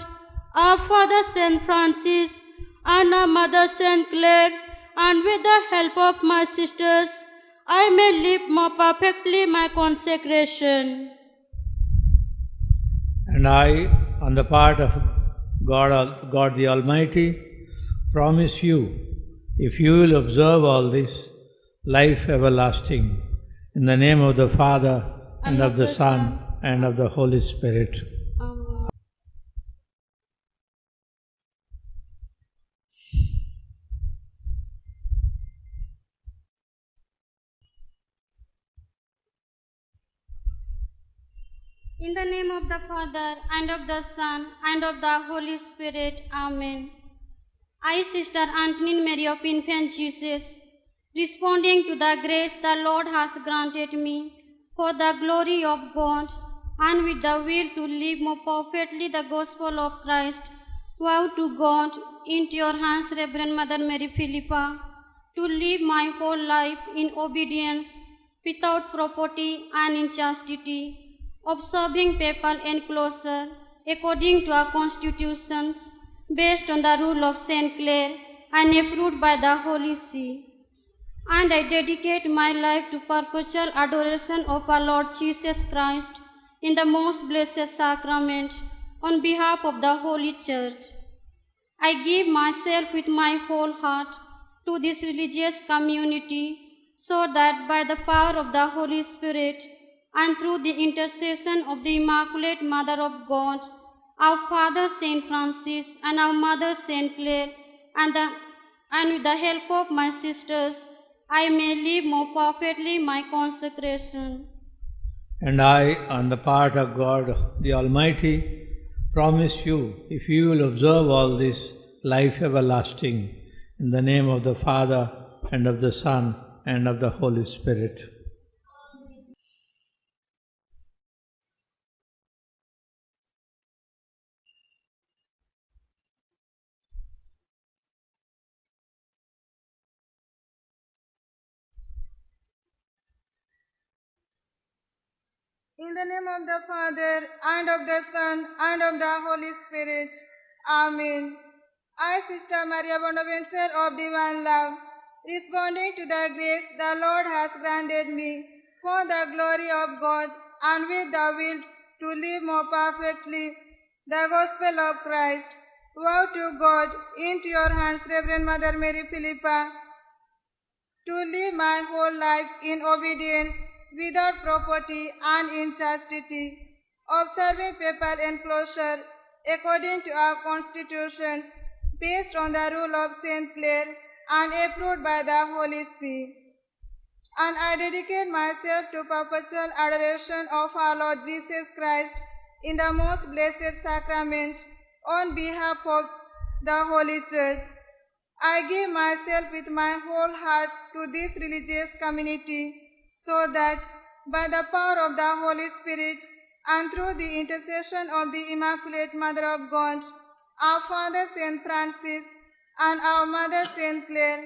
our Father Saint Francis and our Mother Saint Clare, and with the help of my sisters, I may live more perfectly my consecration. And I, on the part of God the Almighty, promise you, if you will observe all this, life everlasting, in the name of the Father, and of the Son, and of the Holy Spirit. Amen. In the name of the Father, and of the Son, and of the Holy Spirit. Amen. I, Sister Antonin Mary of Infant Jesus, responding to the grace the Lord has granted me, for the glory of God, and with the will to live more perfectly the gospel of Christ, vow to God into your hands, Reverend Mother Mary Philippa, to live my whole life in obedience, without property, and in chastity, observing papal enclosure according to our constitutions, based on the rule of St. Clare and approved by the Holy See. And I dedicate my life to perpetual adoration of our Lord Jesus Christ in the most blessed sacrament on behalf of the Holy Church. I give myself with my whole heart to this religious community, so that by the power of the Holy Spirit and through the intercession of the Immaculate Mother of God, our Father Saint Francis and our Mother Saint Clare, and with the help of my sisters, I may live more perfectly my consecration. And I, on the part of God the Almighty, promise you, if you will observe all this, life everlasting, in the name of the Father, and of the Son, and of the Holy Spirit. In the name of the Father, and of the Son, and of the Holy Spirit. Amen. I, Sister Maria Bonaventure of Divine Love, responding to the grace the Lord has granted me, for the glory of God, and with the will to live more perfectly the gospel of Christ, vow to God into your hands, Reverend Mother Mary Philippa, to live my whole life in obedience, without property, and in chastity, observing papal enclosure according to our constitutions, based on the rule of St. Clare and approved by the Holy See. And I dedicate myself to perpetual adoration of our Lord Jesus Christ in the most blessed sacrament on behalf of the Holy Church. I give myself with my whole heart to this religious community, so that by the power of the Holy Spirit and through the intercession of the Immaculate Mother of God, our Father Saint Francis and our Mother Saint Clare,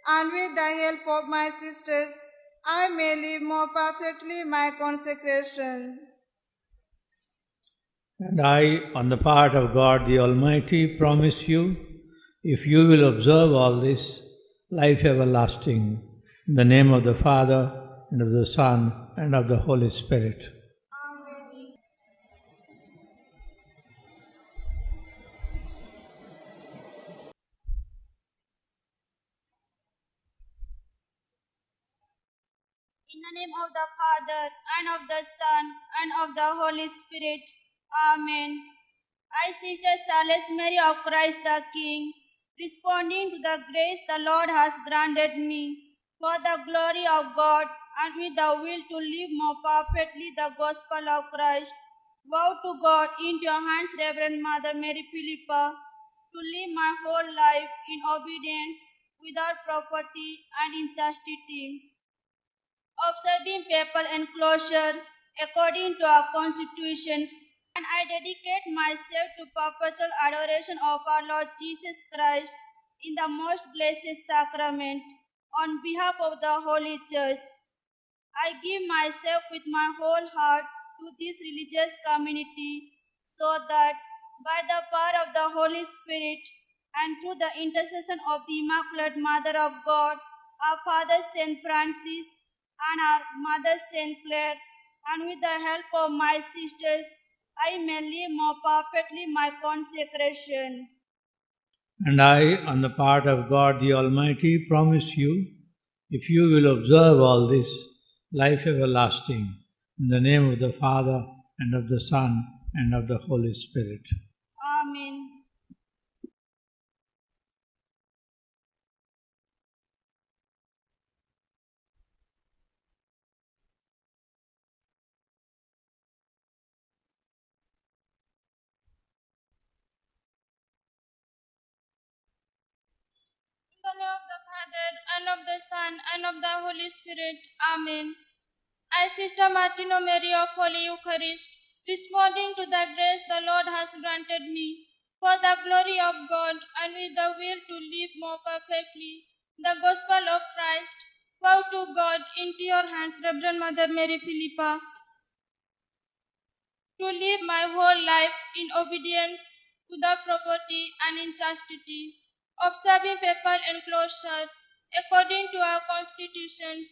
and with the help of my sisters, I may live more perfectly my consecration. And I, on the part of God the Almighty, promise you, if you will observe all this, life everlasting, in the name of the Father, and of the Son, and of the Holy Spirit. Amen. name of the Father, and of the Son, and of the Holy Spirit. Amen. I, Sister Sales Mary of Christ the King, responding to the grace the Lord has granted me, for the glory of God, and with the will to live more perfectly the gospel of Christ, vow to God into your hands, Reverend Mother Mary Philippa, to live my whole life in obedience, without property and in chastity, observing papal enclosure according to our constitutions, and I dedicate myself to perpetual adoration of our Lord Jesus Christ in the most blessed sacrament on behalf of the Holy Church. I give myself with my whole heart to this religious community so that by the power of the Holy Spirit and through the intercession of the Immaculate Mother of God, our Father Saint Francis and our Mother Saint Clare, and with the help of my sisters, I may live more perfectly my consecration. And I, on the part of God the Almighty, promise you, if you will observe all this, life everlasting, in the name of the Father, and of the Son, and of the Holy Spirit. Amen. In the name of the Father, and of the Son, and of the Holy Spirit. Amen. I, Sister Martino Mary of Holy Eucharist, responding to the grace the Lord has granted me, for the glory of God, and with the will to live more perfectly the gospel of Christ, vow to God into your hands, Reverend Mother Mary Philippa, to live my whole life in obedience, without property and in chastity, observing papal enclosure according to our constitutions,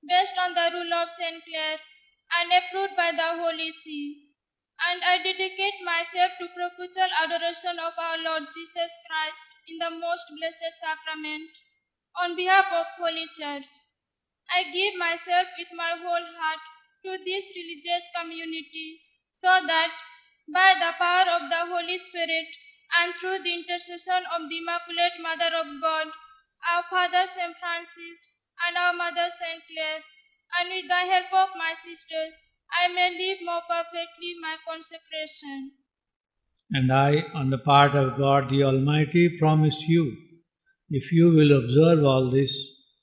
based on the rule of St. Clare and approved by the Holy See. And I dedicate myself to perpetual adoration of our Lord Jesus Christ in the most blessed sacrament on behalf of Holy Church. I give myself with my whole heart to this religious community so that by the power of the Holy Spirit and through the intercession of the Immaculate Mother of God, our Father St. Francis and our Mother St. Clare, and with the help of my sisters, I may live more perfectly my consecration. And I, on the part of God the Almighty, promise you, if you will observe all this,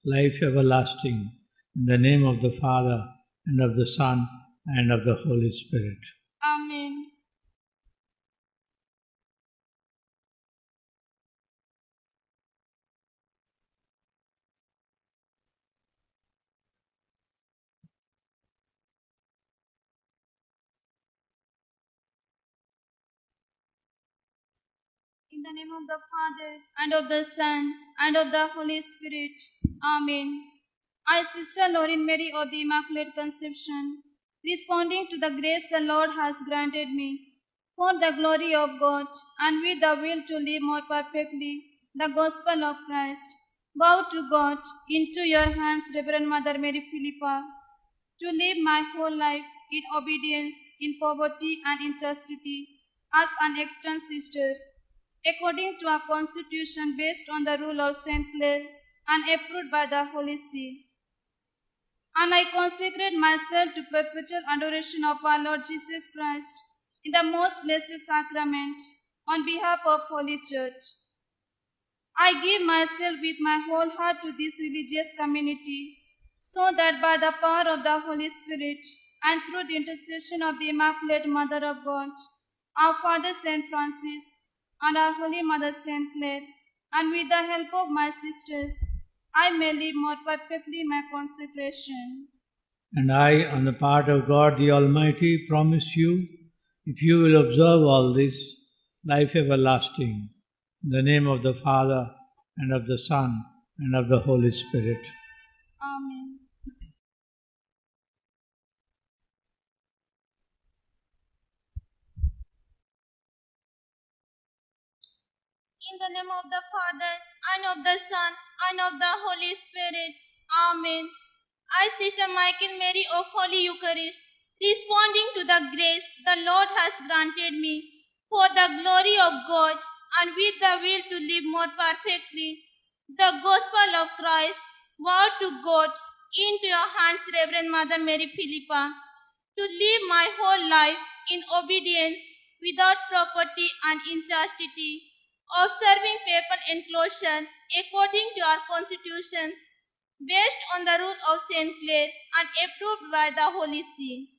life everlasting, in the name of the Father, and of the Son, and of the Holy Spirit. Amen. In the name of the Father, and of the Son, and of the Holy Spirit. Amen. I, Sister Lauren Mary of the Immaculate Conception, responding to the grace the Lord has granted me, for the glory of God, and with the will to live more perfectly the gospel of Christ, vow to God into your hands, Reverend Mother Mary Philippa, to live my whole life in obedience, in poverty, and in chastity, as an extant sister, according to our constitution based on the rule of St. Clare and approved by the Holy See. And I consecrate myself to perpetual adoration of our Lord Jesus Christ in the most blessed sacrament on behalf of Holy Church. I give myself with my whole heart to this religious community, so that by the power of the Holy Spirit and through the intercession of the Immaculate Mother of God, our Father Saint Francis, and our Holy Mother Saint Clare, and with the help of my sisters, I may live more perfectly my consecration. And I, on the part of God the Almighty, promise you, if you will observe all this, life everlasting, in the name of the Father, and of the Son, and of the Holy Spirit. Amen. In the name of the Father, and of the Son, and of the Holy Spirit. Amen. I, Sister Michael Mary of Holy Eucharist, responding to the grace the Lord has granted me for the glory of God and with the will to live more perfectly the gospel of Christ, vow to God into your hands, Reverend Mother Mary Philippa, to live my whole life in obedience without property and in chastity, observing papal enclosure according to our constitutions, based on the rule of St. Clare and approved by the Holy See.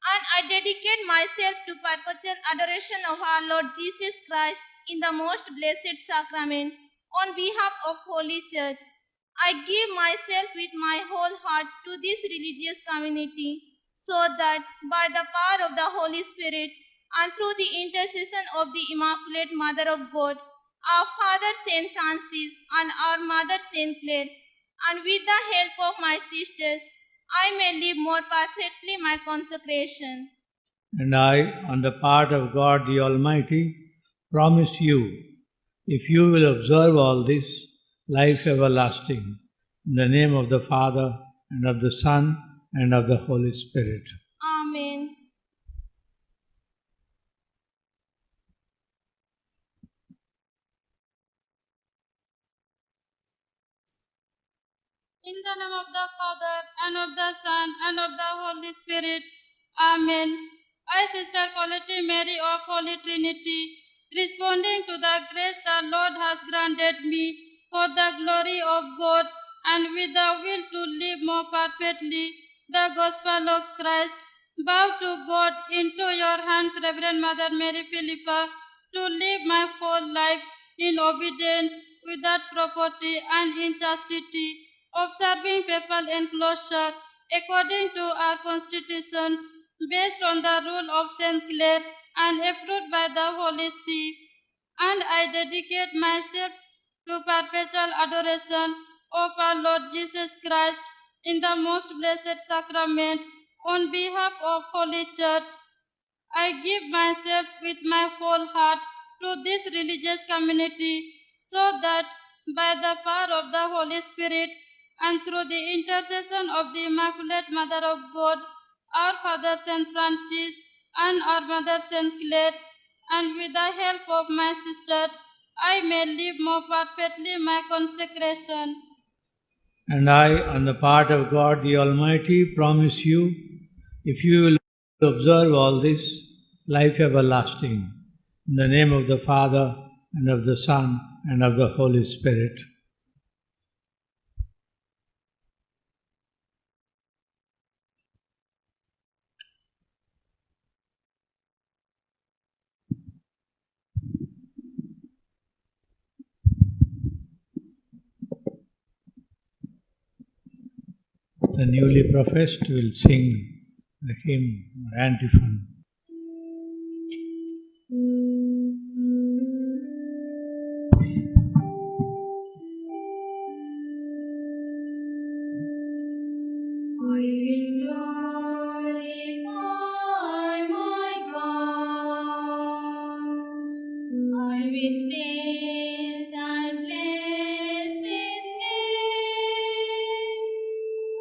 And I dedicate myself to perpetual adoration of our Lord Jesus Christ in the most blessed sacrament on behalf of Holy Church. I give myself with my whole heart to this religious community so that by the power of the Holy Spirit and through the intercession of the Immaculate Mother of God, our Father Saint Francis and our Mother Saint Clare, and with the help of my sisters, I may live more perfectly my consecration. And I, on the part of God the Almighty, promise you, if you will observe all this, life everlasting, in the name of the Father, and of the Son, and of the Holy Spirit. Amen. In the name of the Father, and of the Son, and of the Holy Spirit. Amen. I, Sister Colette Mary of Holy Trinity, responding to the grace the Lord has granted me for the glory of God and with the will to live more perfectly the gospel of Christ, bow to God into your hands, Reverend Mother Mary Philippa, to live my whole life in obedience without property and in chastity, observing papal enclosure according to our constitutions, based on the rule of St. Clare and approved by the Holy See. And I dedicate myself to perpetual adoration of our Lord Jesus Christ in the most blessed sacrament on behalf of Holy Church. I give myself with my whole heart to this religious community so that by the power of the Holy Spirit and through the intercession of the Immaculate Mother of God, our Father Saint Francis and our Mother Saint Clare, and with the help of my sisters, I may live more perfectly my consecration. And I, on the part of God the Almighty, promise you, if you will observe all this, life everlasting, in the name of the Father, and of the Son, and of the Holy Spirit. The newly professed will sing the hymn or antiphon. I will glorify my God. I will praise and bless His name.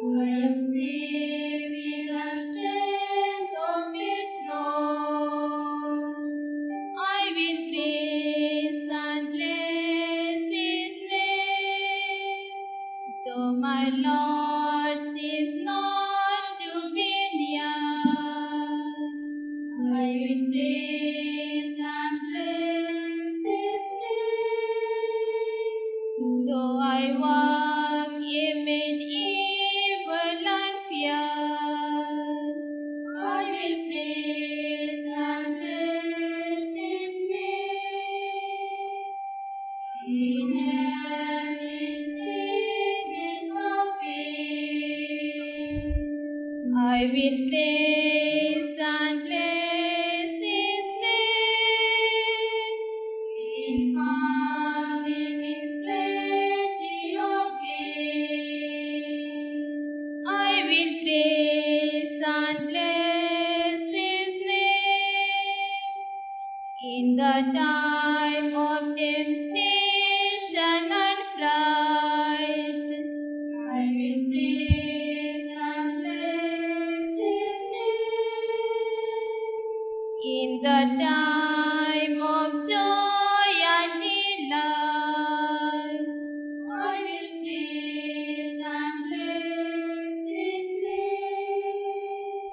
I am saved in the strength of His Lord. I will praise and bless His name. Though my Lord seems not to be near, I will praise and bless His name. Though I walk amid evil and fear, I will praise and bless His name. In every sickness or pain, I will praise and bless His name. In famine, in plenty or gain, I will praise and bless His name. In the time of temptation and fright, I will praise the time of joy and delight. I will praise and bless His name.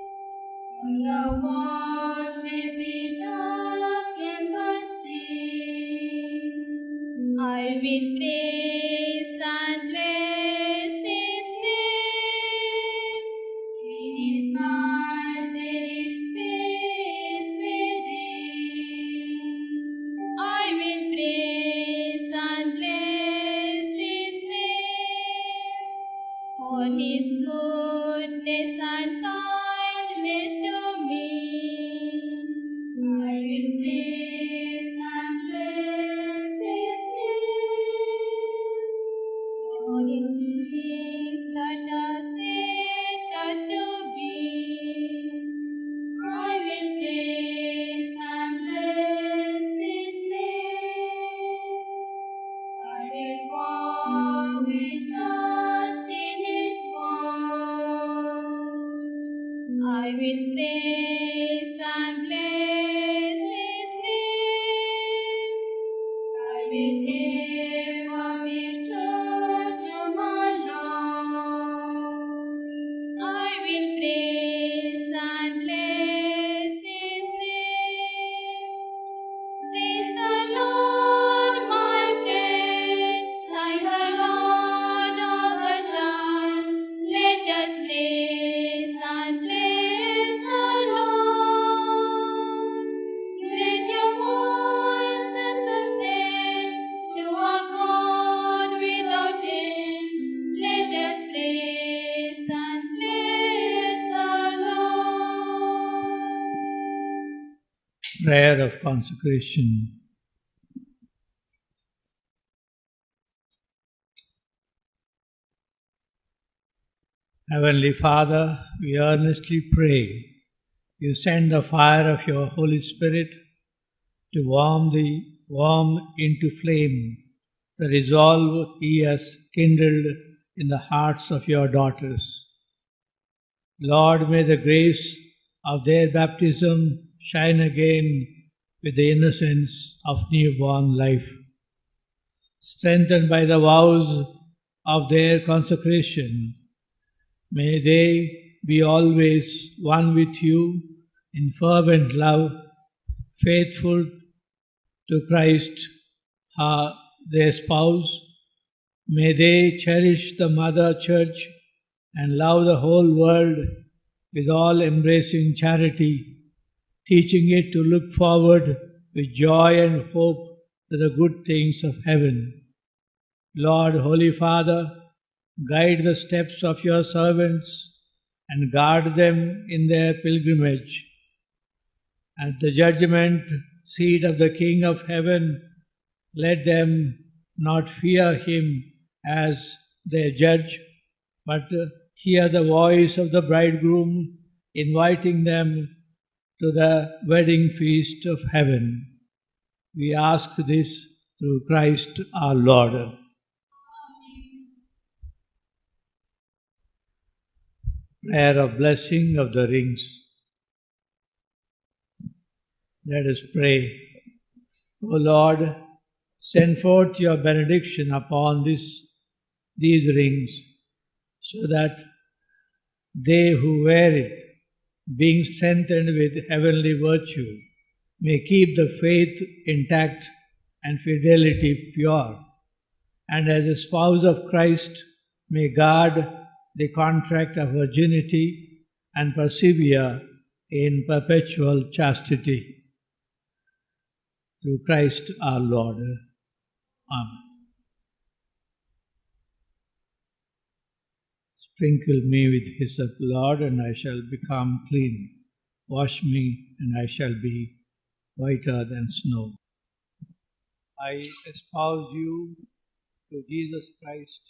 The world may be darkened by sin. I will praise and bless His name. In His light there is peace within. I will praise and bless His name. For His goodness and kindness to me. I will praise and bless His name. For His things that are set unto me. I will praise and bless His name. I will walk with trust in His word. I will praise and bless His name. I will ever be true to my Lord. I will praise and bless His name. Praise the Lord, my friends, thank the Lord all the time. Let us praise and bless the Lord. Let your voices ascend to our God without end. Let us praise and bless the Lord. Prayer of consecration. Heavenly Father, we earnestly pray you send the fire of your Holy Spirit to warm into flame the resolve He has kindled in the hearts of your daughters. Lord, may the grace of their baptism shine again with the innocence of newborn life. Strengthened by the vows of their consecration, may they be always one with you in fervent love, faithful to Christ, their spouse. May they cherish the Mother Church and love the whole world with all-embracing charity, teaching it to look forward with joy and hope to the good things of heaven. Lord, Holy Father, guide the steps of your servants and guard them in their pilgrimage. At the judgment seat of the King of heaven, let them not fear him as their judge, but hear the voice of the bridegroom inviting them to the wedding feast of heaven. We ask this through Christ our Lord. Prayer of blessing of the rings. Let us pray. O Lord, send forth your benediction upon these rings, so that they who wear it, being strengthened with heavenly virtue, may keep the faith intact and fidelity pure, and as a spouse of Christ may guard the contract of virginity and persevere in perpetual chastity. Through Christ our Lord. Amen. Sprinkle me with hyssop, Lord, and I shall become clean. Wash me, and I shall be whiter than snow. I espouse you to Jesus Christ,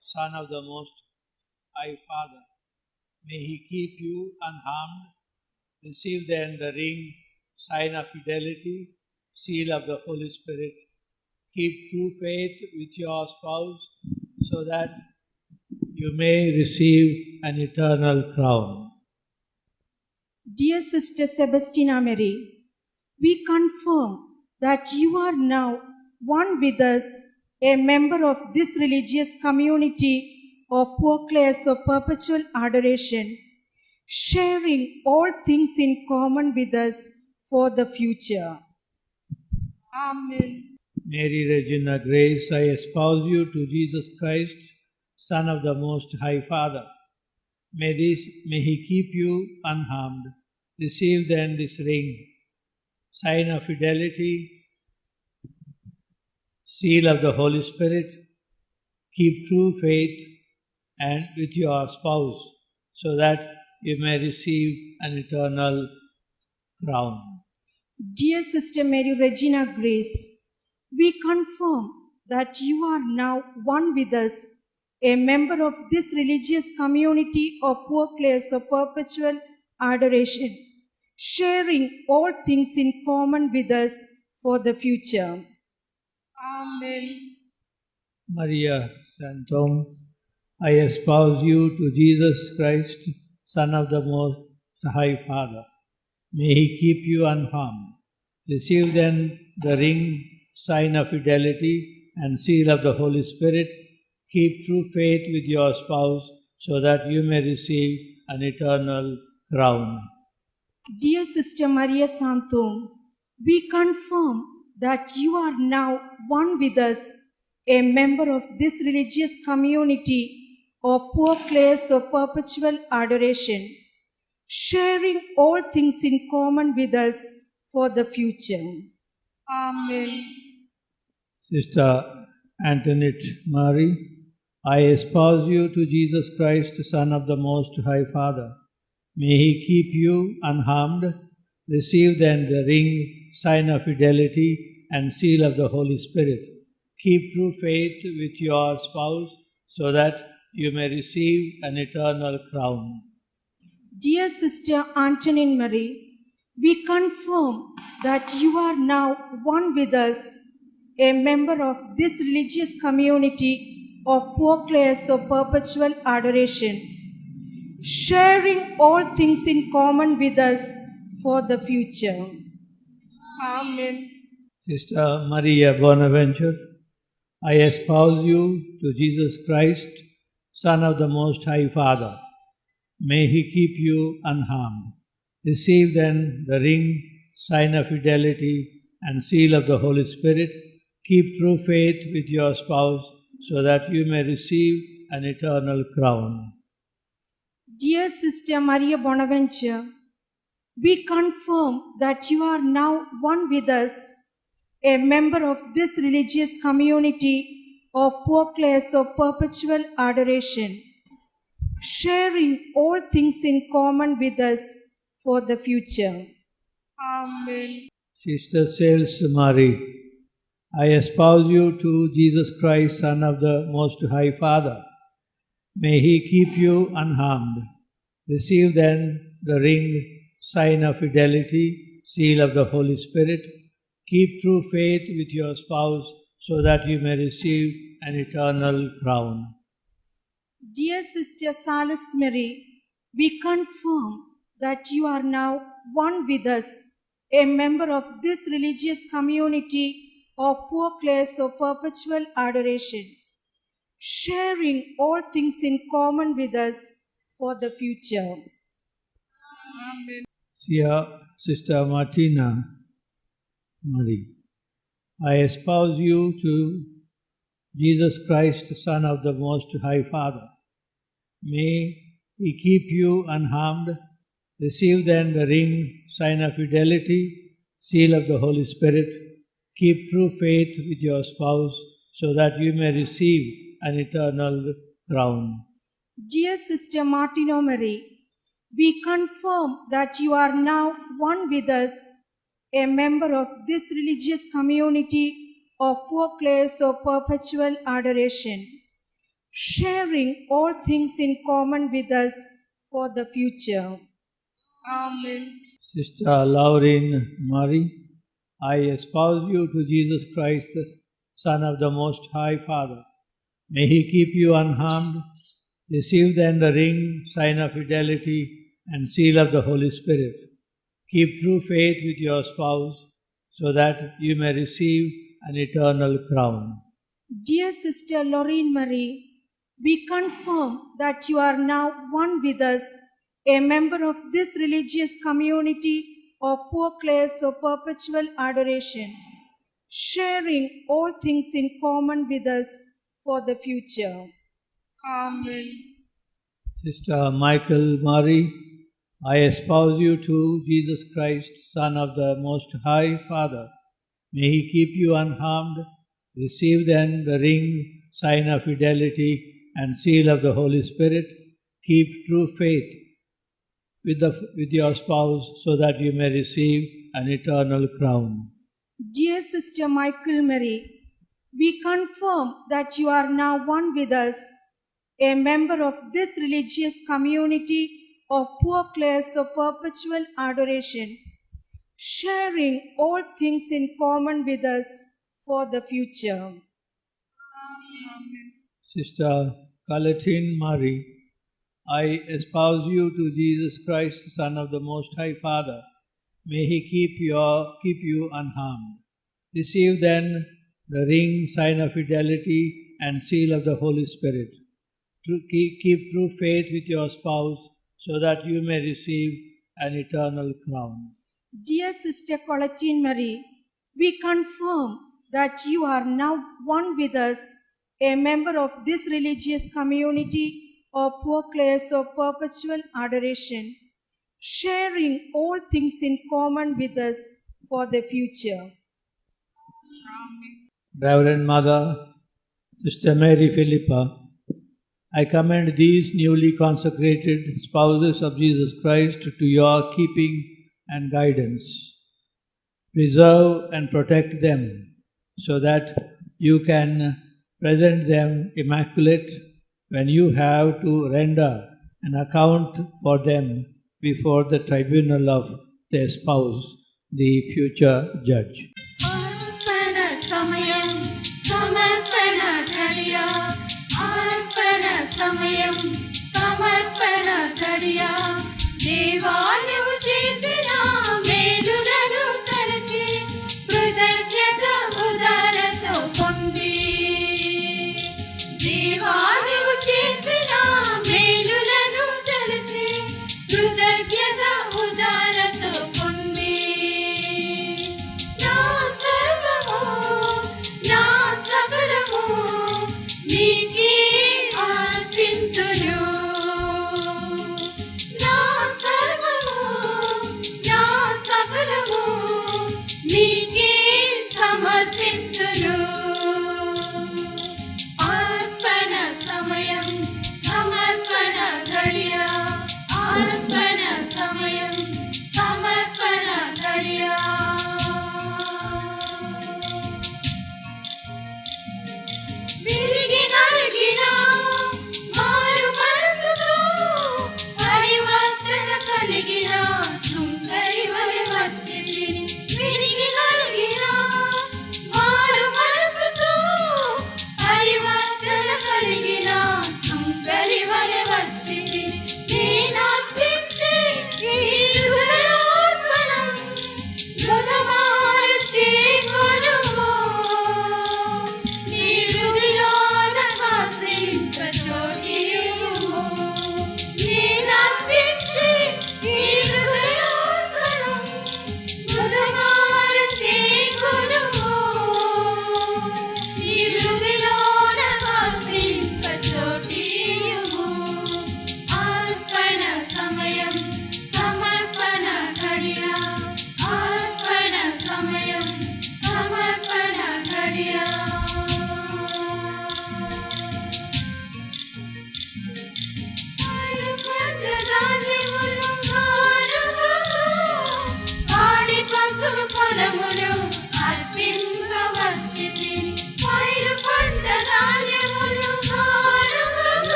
Son of the Most High Father. May He keep you unharmed. Receive then the ring, sign of fidelity, seal of the Holy Spirit. Keep true faith with your spouse, so that you may receive an eternal crown. Dear Sister Sebastina Mary, we confirm that you are now one with us, a member of this religious community of poor class of perpetual adoration, sharing all things in common with us for the future. Amen. Mary Regina Grace, I espouse you to Jesus Christ, Son of the Most High Father. May He keep you unharmed. Receive then this ring, sign of fidelity, seal of the Holy Spirit. Keep true faith and with your spouse, so that you may receive an eternal crown. Dear Sister Mary Regina Grace, we confirm that you are now one with us, a member of this religious community of poor class of perpetual adoration, sharing all things in common with us for the future. Amen. Maria Sanctum, I espouse you to Jesus Christ, Son of the Most High Father. May He keep you unharmed. Receive then the ring, sign of fidelity, and seal of the Holy Spirit. Keep true faith with your spouse, so that you may receive an eternal crown. Dear Sister Maria Santum, we confirm that you are now one with us, a member of this religious community of poor class of perpetual adoration, sharing all things in common with us for the future. Amen. Sister Antoinette Mary, I espouse you to Jesus Christ, Son of the Most High Father. May He keep you unharmed. Receive then the ring, sign of fidelity, and seal of the Holy Spirit. Keep true faith with your spouse, so that you may receive an eternal crown. Dear Sister Antonin Marie, we confirm that you are now one with us, a member of this religious community of poor class of perpetual adoration, sharing all things in common with us for the future. Amen. Sister Maria Bonaventure, I espouse you to Jesus Christ, Son of the Most High Father. May He keep you unharmed. Receive then the ring, sign of fidelity, and seal of the Holy Spirit. Keep true faith with your spouse, so that you may receive an eternal crown. Dear Sister Maria Bonaventure, we confirm that you are now one with us, a member of this religious community of poor class of perpetual adoration, sharing all things in common with us for the future. Amen. Sister Sales Mary, I espouse you to Jesus Christ, Son of the Most High Father. May He keep you unharmed. Receive then the ring, sign of fidelity, seal of the Holy Spirit. Keep true faith with your spouse, so that you may receive an eternal crown. Dear Sister Salice Mary, we confirm that you are now one with us, a member of this religious community of poor class of perpetual adoration, sharing all things in common with us for the future. Amen. Sister Martina Marie, I espouse you to Jesus Christ, Son of the Most High Father. May He keep you unharmed. Receive then the ring, sign of fidelity, seal of the Holy Spirit. Keep true faith with your spouse, so that you may receive an eternal crown. Dear Sister Martino Marie, we confirm that you are now one with us, a member of this religious community of poor class of perpetual adoration, sharing all things in common with us for the future. Amen. Sister Laurine Marie, I espouse you to Jesus Christ, Son of the Most High Father. May He keep you unharmed. Receive then the ring, sign of fidelity, and seal of the Holy Spirit. Keep true faith with your spouse, so that you may receive an eternal crown. Dear Sister Lorraine Marie, we confirm that you are now one with us, a member of this religious community of poor clares of perpetual adoration, sharing all things in common with us for the future. Amen. Sister Michael Marie, I espouse you to Jesus Christ, Son of the Most High Father. May He keep you unharmed. Receive then the ring, sign of fidelity, and seal of the Holy Spirit. Keep true faith with your spouse, so that you may receive an eternal crown. Dear Sister Michael Marie, we confirm that you are now one with us, a member of this religious community of poor clares of perpetual adoration, sharing all things in common with us for the future. Sister Calatine Marie, I espouse you to Jesus Christ, Son of the Most High Father. May He keep you unharmed. Receive then the ring, sign of fidelity, and seal of the Holy Spirit. Keep true faith with your spouse, so that you may receive an eternal crown. Dear Sister Calatine Marie, we confirm that you are now one with us, a member of this religious community of poor clares of perpetual adoration, sharing all things in common with us for the future. Reverend Mother, Sister Mary Philippa, I commend these newly consecrated spouses of Jesus Christ to your keeping and guidance. Preserve and protect them, so that you can present them immaculate when you have to render an account for them before the tribunal of their spouse, the future judge. अर्पण समयं समर्पण घड़िया अर्पण समयं समर्पण घड़िया देवा నువ్వు చేసిన మేలులను తలచి కృతజ్ఞత ఉదారతో పొంది దేవా నువ్వు చేసిన మేలులను తలచి కృతజ్ఞత ఉదారతో పొంది నా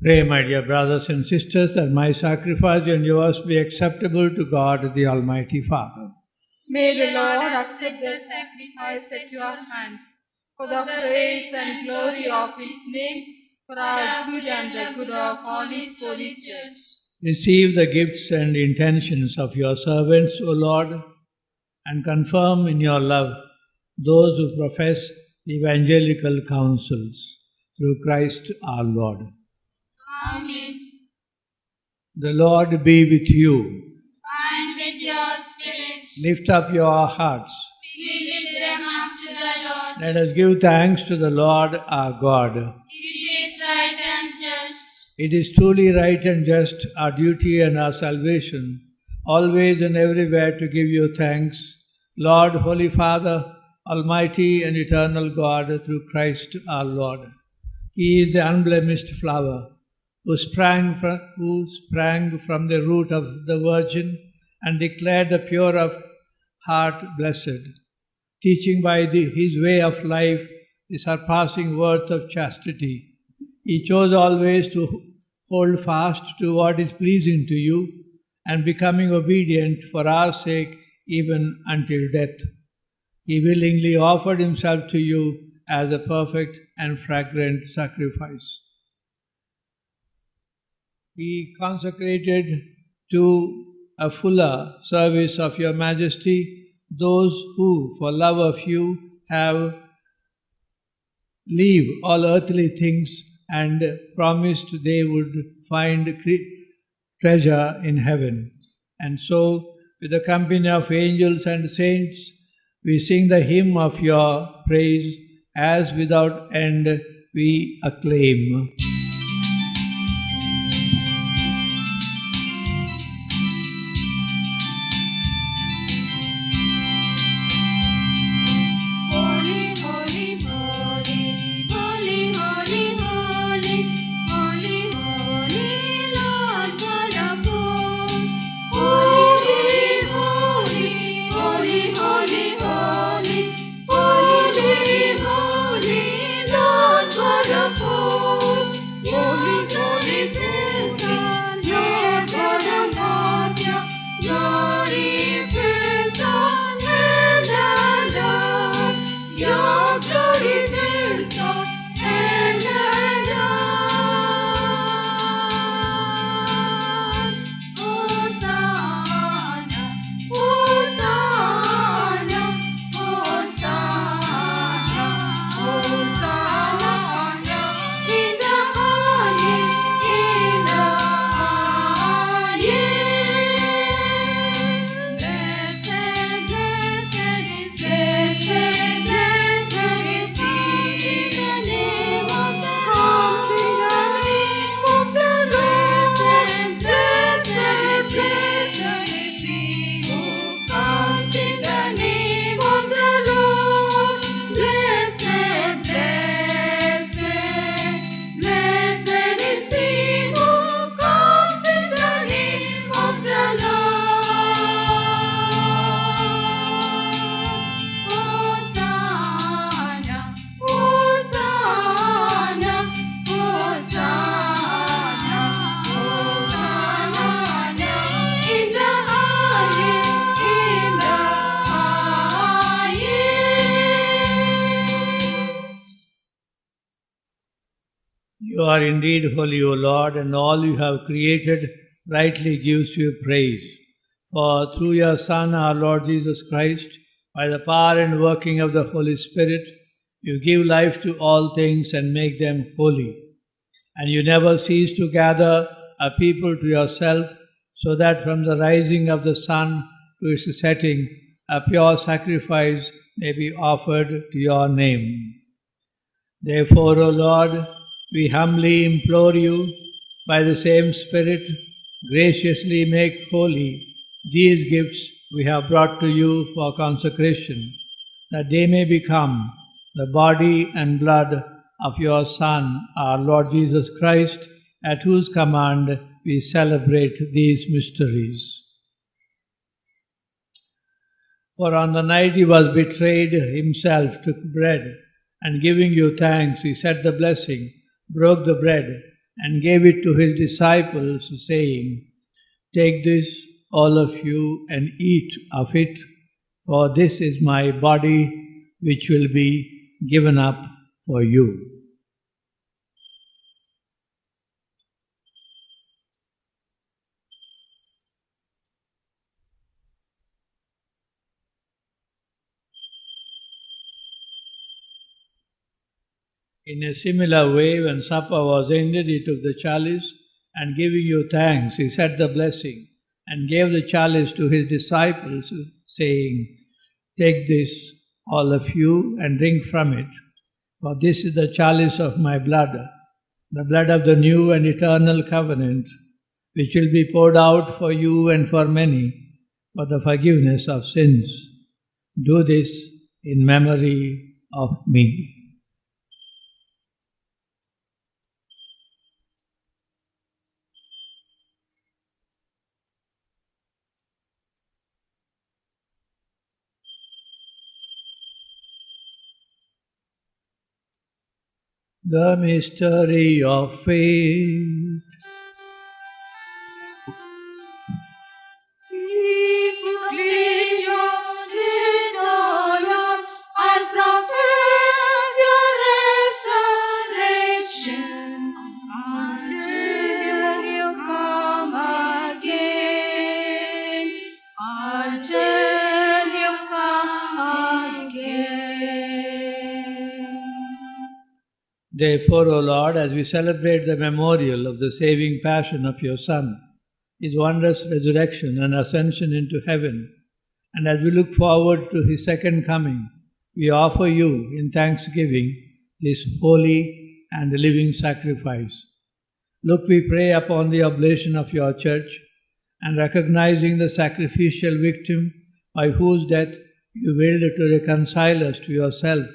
Pray, my dear brothers and sisters, that my sacrifice and yours be acceptable to God, the Almighty Father. May the Lord accept the sacrifice at your hands, for the praise and glory of His name, for our good and the good of all His holy church. Receive the gifts and intentions of your servants, O Lord, and confirm in your love those who profess the evangelical counsels, through Christ our Lord. Amen. The Lord be with you. And with your spirit, Lift up your hearts. we lift them up to the Lord. Let us give thanks to the Lord our God. It is right and just. It is truly right and just, our duty and our salvation, always and everywhere to give you thanks, Lord, Holy Father, Almighty and eternal God, through Christ our Lord. He is the unblemished flower, who sprang from the root of the Virgin and declared the pure of heart blessed, teaching by his way of life the surpassing worth of chastity. He chose always to hold fast to what is pleasing to you, and becoming obedient for our sake even until death. He willingly offered himself to you as a perfect and fragrant sacrifice. He consecrated to a fuller service of your majesty those who, for love of you, have leave all earthly things and promised they would find treasure in heaven. And so, with the company of angels and saints, we sing the hymn of your praise, as without end we acclaim. Holy, holy, holy, holy, holy, holy, holy, holy, Lord God of hosts. Holy, holy, holy, holy, holy, holy, holy, Lord God of hosts. Holy, holy, praise the Lord God of hosts. Glory, praise on and on. Your glory fills on and on. Hosanna, Hosanna, Hosanna, Hosanna in the highest, in the highest. Blessed, blessed is he. Blessed, blessed is he. In the name of the Lord. In the name of the Lord. Blessed, blessed is he who comes in the name of the Lord. Blessed, blessed, blessed is he who comes in the name of the Lord. Hosanna, Hosanna, Hosanna, Hosanna in the highest, in the highest. You are indeed holy, O Lord, and all you have created rightly gives you praise. For through your Son, our Lord Jesus Christ, by the power and working of the Holy Spirit, you give life to all things and make them holy. And you never cease to gather a people to yourself, so that from the rising of the sun to its setting, a pure sacrifice may be offered to your name. Therefore, O Lord, we humbly implore you, by the same Spirit, graciously make holy these gifts we have brought to you for consecration, that they may become the body and blood of your Son, our Lord Jesus Christ, at whose command we celebrate these mysteries. For on the night he was betrayed, himself took bread, and giving you thanks, he said the blessing, broke the bread, and gave it to his disciples, saying, "Take this, all of you, and eat of it, for this is my body, which will be given up for you." In a similar way, when supper was ended, he took the chalice, and giving you thanks, he said the blessing, and gave the chalice to his disciples, saying, "Take this, all of you, and drink from it, for this is the chalice of my blood, the blood of the new and eternal covenant, which will be poured out for you and for many, for the forgiveness of sins. Do this in memory of me." The mystery of faith. We proclaim your death, O Lord, and profess your resurrection until you come again. Until you come again. Therefore, O Lord, as we celebrate the memorial of the saving passion of your Son, his wondrous resurrection and ascension into heaven, and as we look forward to his second coming, we offer you in thanksgiving this holy and living sacrifice. Look, we pray, upon the oblation of your church, and recognizing the sacrificial victim by whose death you willed to reconcile us to yourself,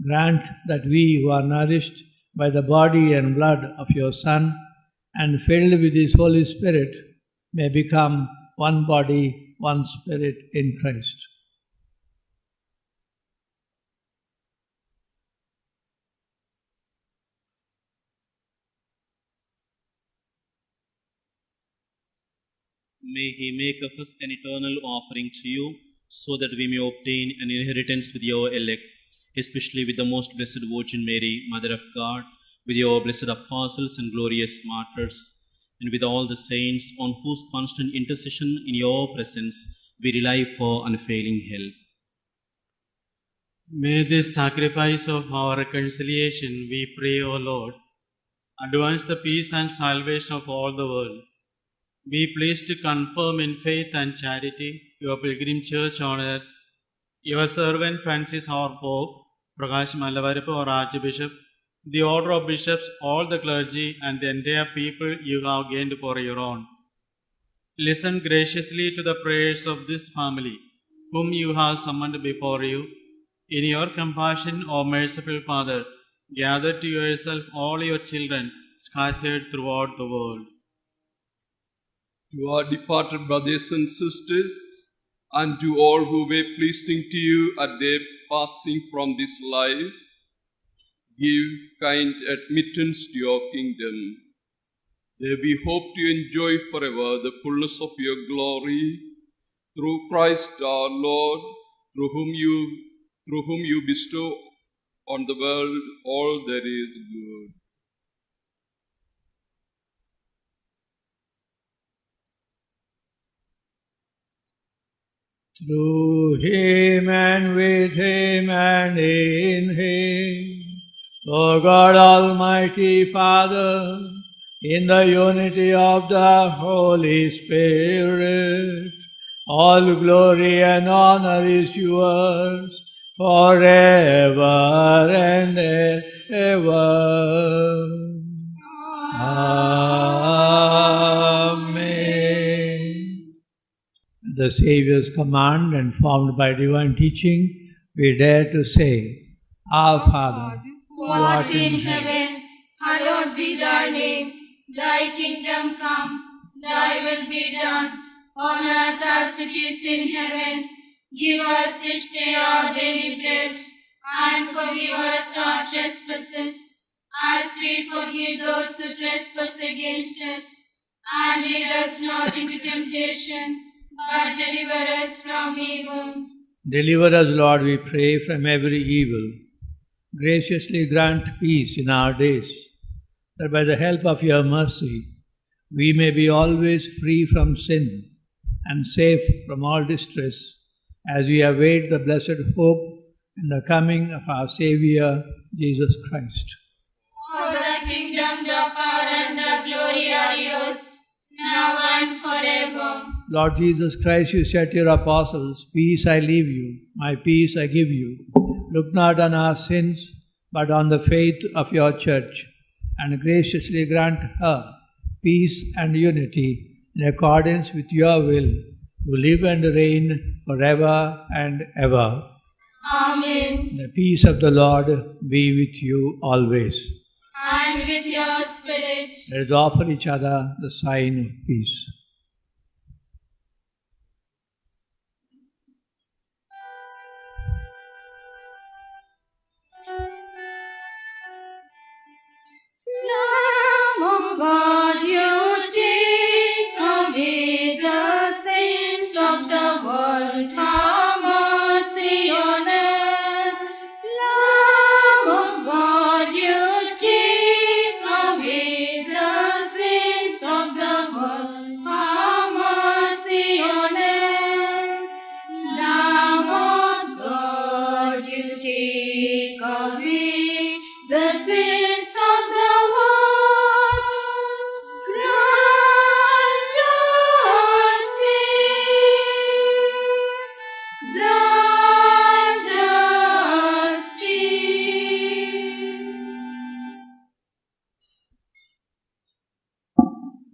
grant that we who are nourished by the body and blood of your Son and filled with his Holy Spirit may become one body, one spirit in Christ. May he make of us an eternal offering to you, so that we may obtain an inheritance with your elect, especially with the most blessed Virgin Mary, Mother of God, with your blessed apostles and glorious martyrs, and with all the saints on whose constant intercession in your presence we rely for unfailing help. May this sacrifice of our reconciliation, we pray, O Lord, advance the peace and salvation of all the world. Be pleased to confirm in faith and charity your pilgrim church on earth, your servant Francis our Pope, Prakash Mallavarappu our Archbishop, the order of bishops, all the clergy, and the entire people you have gained for your own. Listen graciously to the prayers of this family, whom you have summoned before you. In your compassion, O merciful Father, gather to yourself all your children scattered throughout the world. To our departed brothers and sisters, and to all who were pleasing to you at their passing from this life, give kind admittance to your kingdom. There we hope to enjoy forever the fullness of your glory, through Christ our Lord, through whom you bestow on the world all that is good. Through him and with him and in him, O God Almighty Father, in the unity of the Holy Spirit, all glory and honor is yours forever and ever. Amen. The Saviour's command, and formed by divine teaching, we dare to say, Our Father, who art in heaven, hallowed be thy name. Thy kingdom come, thy will be done, on earth as it is in heaven. Give us this day our daily bread, and forgive us our trespasses, as we forgive those who trespass against us. And lead us not into temptation, but deliver us from evil. Deliver us, Lord, we pray, from every evil. Graciously grant peace in our days, that by the help of your mercy we may be always free from sin and safe from all distress, as we await the blessed hope and the coming of our Saviour, Jesus Christ. For the kingdom, the power, and the glory are yours, now and forever. Lord Jesus Christ, you said to your apostles, "Peace I leave you, my peace I give you. Look not on our sins, but on the faith of your church, and graciously grant her peace and unity in accordance with your will, who live and reign forever and ever." Amen. The peace of the Lord be with you always. And with your spirit. Let us offer each other the sign of peace. Lamb of God, you take away the sins of the world. Have mercy on us. Lamb of God, you take away the sins of the world. Have mercy on us. Lamb of God, you take away the sins of the world. Grant us peace. Grant us peace.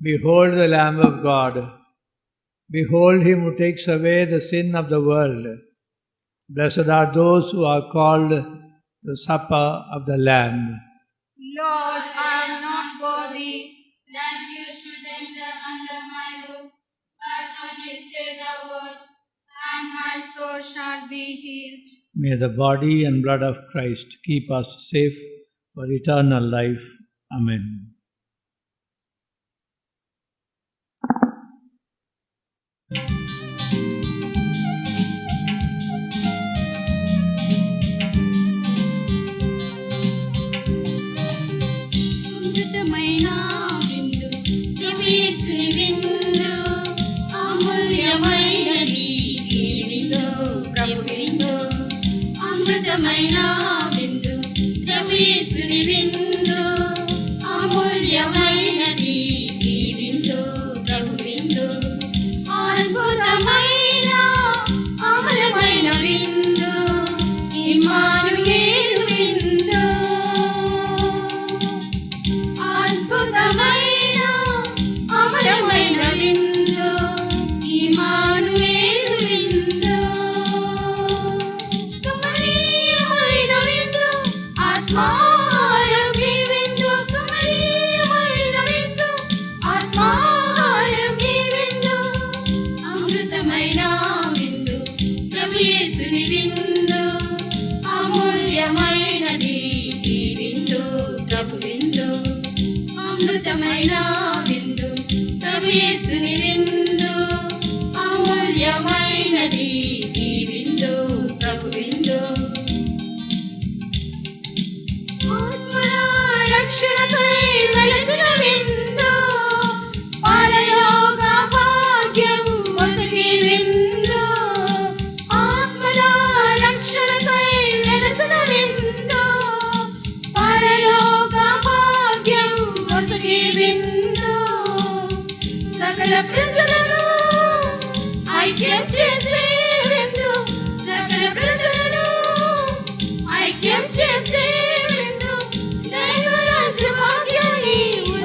Behold the Lamb of God. Behold him who takes away the sin of the world. Blessed are those who are called the supper of the Lamb. Lord, I am not worthy that you should enter under my roof, but only say the word, and my soul shall be healed. May the body and blood of Christ keep us safe for eternal life. Amen. అమృతమైన విందు ప్రవేశుని విందు అమూల్యమైనది ఈ విందు ప్రభు విందు అమృతమైన విందు ప్రవేశుని విందు అమూల్యమైనది ఈ విందు ప్రభు విందు అద్భుతమైన అమరమైన విందు ఇమ్మానుయేలు విందు అద్భుతమైన అమరమైన విందు ఇమ్మానుయేలు విందు కమనీయమైన విందు ఆత్మాహారం ఈ విందు కమనీయమైన విందు ఆత్మాహారం ఈ విందు అమృతమైన విందు ప్రభు యేసుని విందు అమూల్యమైనది ఈ విందు ప్రభు విందు అమృతమైన విందు ప్రభు యేసుని విందు అమూల్యమైనది ఈ విందు ప్రభు విందు ఆత్మల రక్షణకై వెలసిన విందు పరలోక భాగ్యం ఒసగే విందు ఆత్మల రక్షణకై వెలసిన విందు పరలోక భాగ్యం ఒసగే విందు సకల ప్రజలను ఐక్యం చేసే విందు సకల ప్రజలను ఐక్యం చేసే విందు దైవరాజ్య భాగ్యాన్ని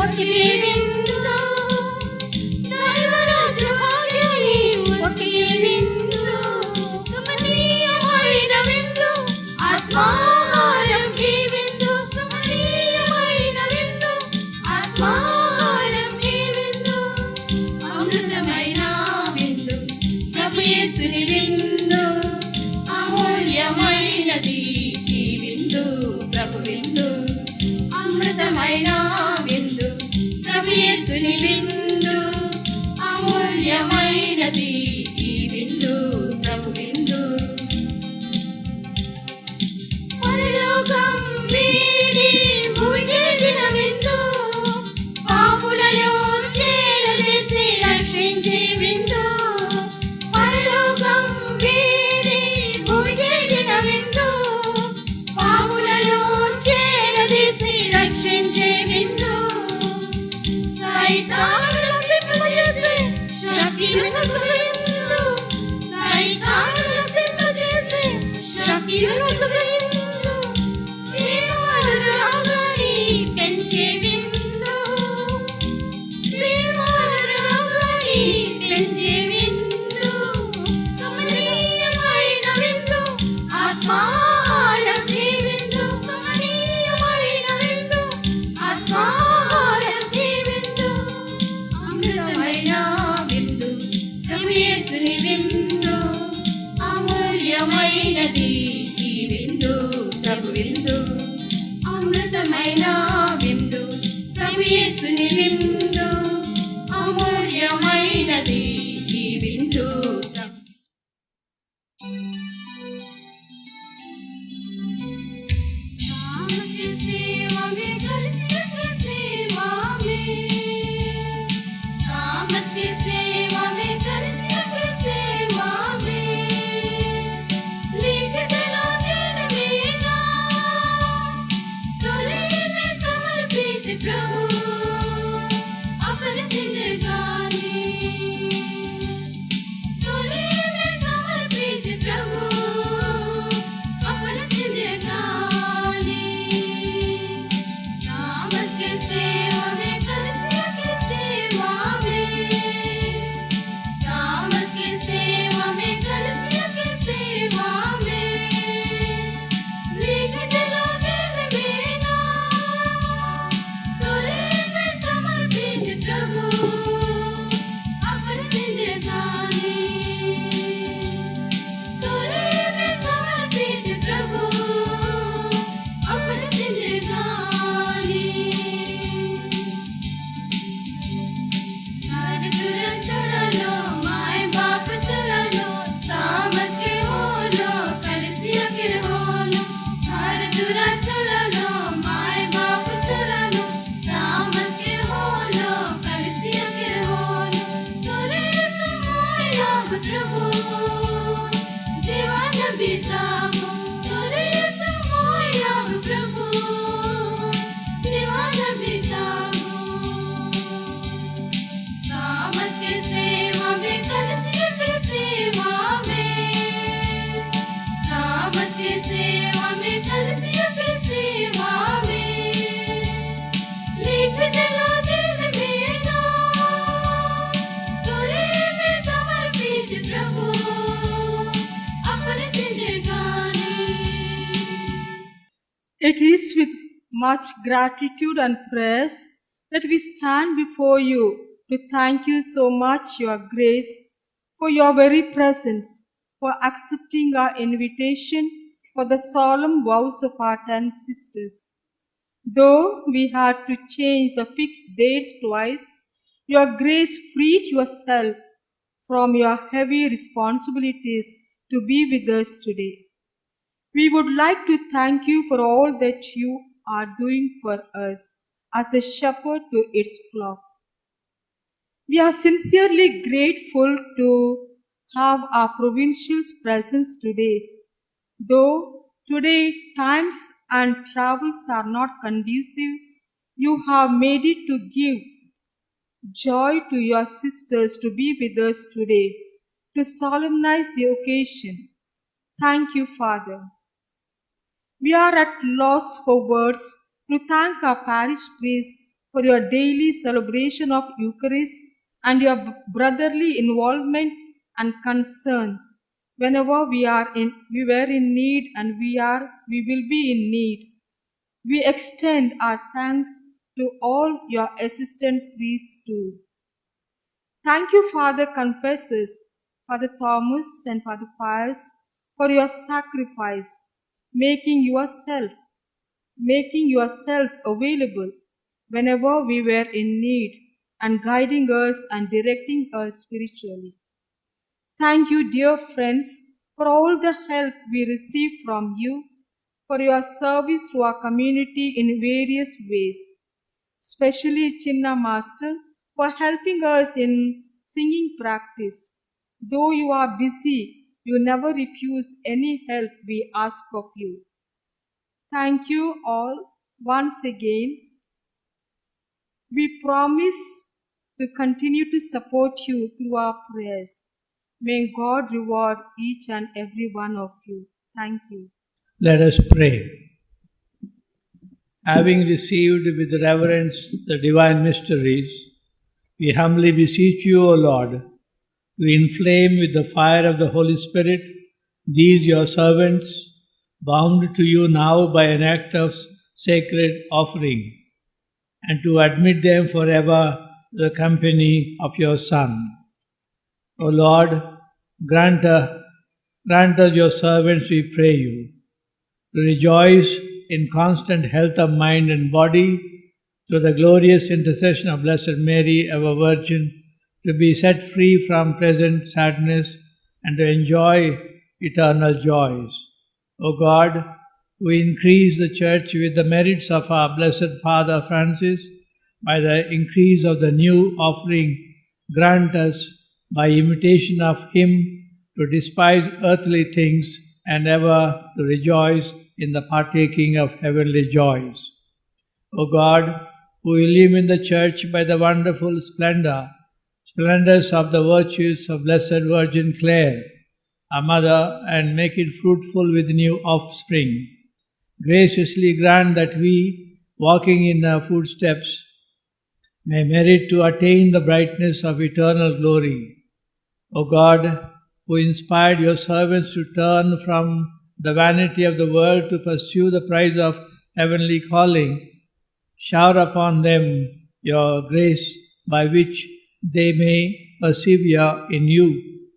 ఒసగే విందు దైవరాజ్య భాగ్యాన్ని ఒసగే విందు కమనీయమైన విందు ఆత్మాహారం ఈ విందు కమనీయమైన విందు ఆత్మాహారం ఈ విందు అమృతమైన విందు ప్రభు యేసుని విందు అమూల్యమైనది ఈ విందు ప్రభు విందు పరలోకం వీడి భూమికెదిగిన విందు పాపులను చేరదీసి రక్షించే విందు పరలోకం వీడి భూమికెదిగిన విందు పాపులను చేరదీసి రక్షించే విందు సైతాను నశింపజేసే శక్తిని సగువిందు సైతాను నశింపజేసే శక్తిని సగువిందు ప్రేమను రాగాని పెంచే విందు ప్రేమను రాగాని పెంచే విందు కమనీయమైన విందు ఆత్మారతి విందు కమనీయమైన విందు ఆత్మారతి విందు అమృతమైన విందు ప్రభు యేసుని విందు అమూల్యమైనది ఈ విందు ప్రభు విందు అమృతమైన విందు ప్రభు యేసుని విందు అమూల్యమైనది ఈ విందు ప్రభు सामके सेवा में कलसिया के सेवा में सामज के सेवा में कलसिया के सेवा में लिख दिला दिल में ना तोरे में समर्पित प्रभु अपनी जिंदगानी तोरे में समर्पित प्रभु अपनी जिंदगानी सामज के सेवा में कलसिया के सेवा में सामज के सेवा में कलसिया के सेवा में लिख दिला दिल में ना तोरे में समर्पित प्रभु अपनी जिंदगानी तोरे में समर्पित प्रभु अपनी जिंदगानी घर दुर छोड़ लो माए बाप छोड़ लो सामझ के हो लो कलसिया के हो लो घर दुर छोड़ लो माए बाप छोड़ लो सामझ के हो लो कलसिया के हो लो तोरे समय अब प्रभु जीवन बिताओ तोरे समय अब प्रभु जीवन बिताओ सामझ के सेवा में कलसिया के सेवा में सामझ के सेवा में कलसिया के सेवा में लिख दिला दिल में ना तोरे में समर्पित प्रभु अपनी जिंदगानी It is with much gratitude and praise that we stand before you to thank you so much, Your Grace, for your very presence, for accepting our invitation for the solemn vows of our 10 sisters. Though we had to change the fixed dates twice, Your Grace freed yourself from your heavy responsibilities to be with us today. We would like to thank you for all that you are doing for us as a shepherd to its flock. We are sincerely grateful to have our provincials present today. Though today times and travels are not conducive, you have made it to give joy to your sisters to be with us today, to solemnize the occasion. Thank you, Father. We are at loss for words to thank our parish priest for your daily celebration of Eucharist and your brotherly involvement and concern whenever we were in need and we will be in need. We extend our thanks to all your assistant priests too. Thank you, Father Confessors, Father Thomas and Father Pius, for your sacrifice, making yourselves available whenever we were in need, and guiding us and directing us spiritually. Thank you, dear friends, for all the help we receive from you, for your service to our community in various ways, especially Chinna Master for helping us in singing practice. Though you are busy, you never refuse any help we ask of you. Thank you all once again. We promise to continue to support you through our prayers. May God reward each and every one of you. Thank you. Let us pray. Having received with reverence the divine mysteries, we humbly beseech you, O Lord, to inflame with the fire of the Holy Spirit these your servants, bound to you now by an act of sacred offering, and to admit them forever to the company of your Son. O Lord, grant us, your servants, we pray you, to rejoice in constant health of mind and body, through the glorious intercession of Blessed Mary, our Virgin, to be set free from present sadness and to enjoy eternal joys. O God, who increase the Church with the merits of our Blessed Father Francis, by the increase of the new offering, grant us, by imitation of him, to despise earthly things and ever to rejoice in the partaking of heavenly joys. O God, who illumine the Church by the wonderful splendors of the virtues of Blessed Virgin Clare, our Mother, and make it fruitful with new offspring, graciously grant that we, walking in her footsteps, may merit to attain the brightness of eternal glory. O God, who inspired your servants to turn from the vanity of the world to pursue the prize of heavenly calling, shower upon them your grace by which they may persevere in you,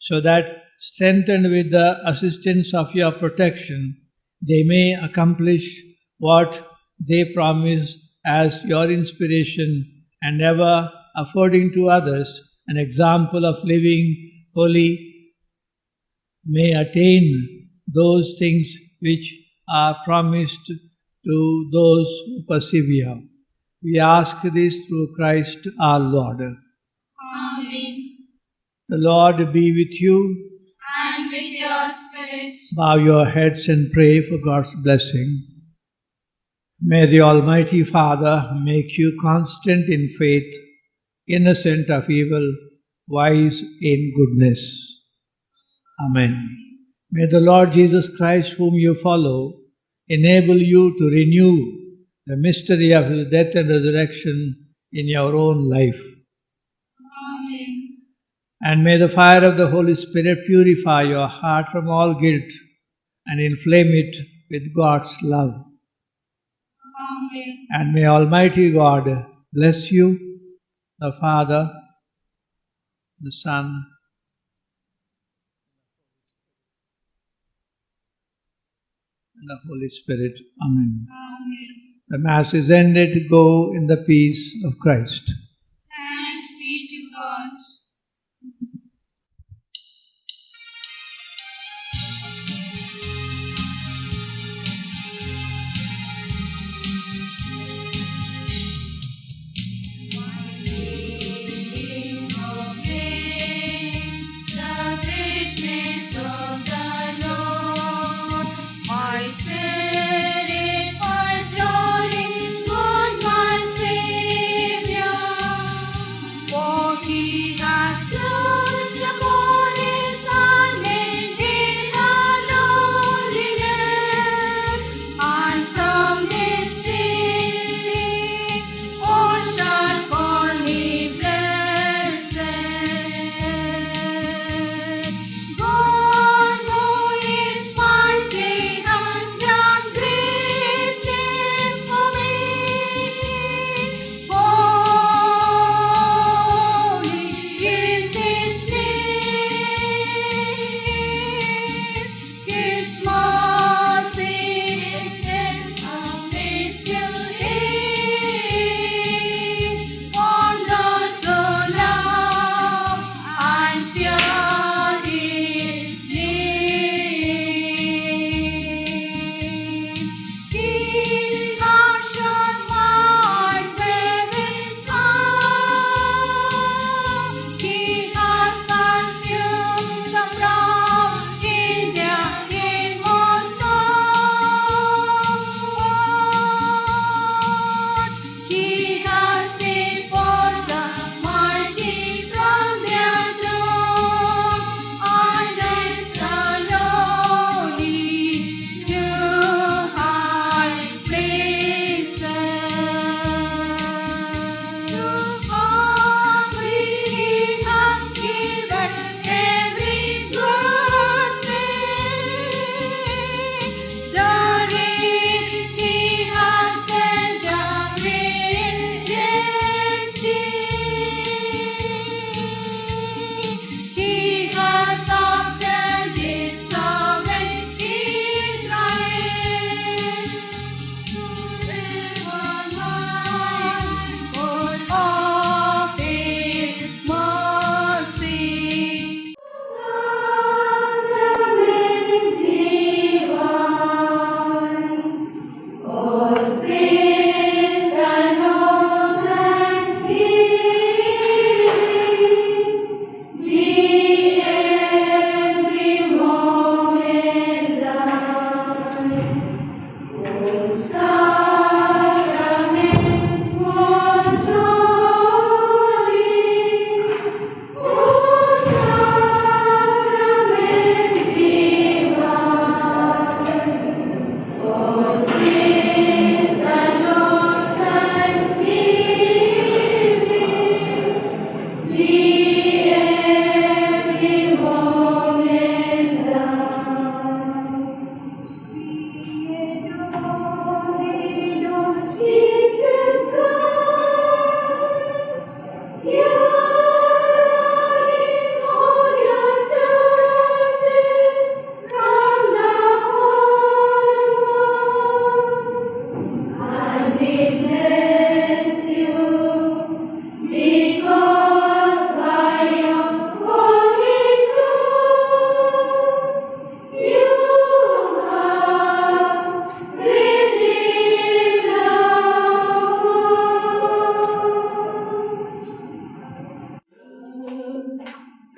so that, strengthened with the assistance of your protection, they may accomplish what they promise as your inspiration, and ever affording to others an example of living holy, may attain those things which are promised to those who persevere. We ask this through Christ our Lord. Amen. The Lord be with you. And with your spirit. Bow your heads and pray for God's blessing. May the Almighty Father make you constant in faith, innocent of evil, wise in goodness. Amen. May the Lord Jesus Christ, whom you follow, enable you to renew the mystery of his death and resurrection in your own life. Amen. And may the fire of the Holy Spirit purify your heart from all guilt and inflame it with God's love. Amen. And may Almighty God bless you, the Father, the Son, and the Holy Spirit. Amen. Amen. The Mass is ended. Go in the peace of Christ. Thanks be to God. Savior.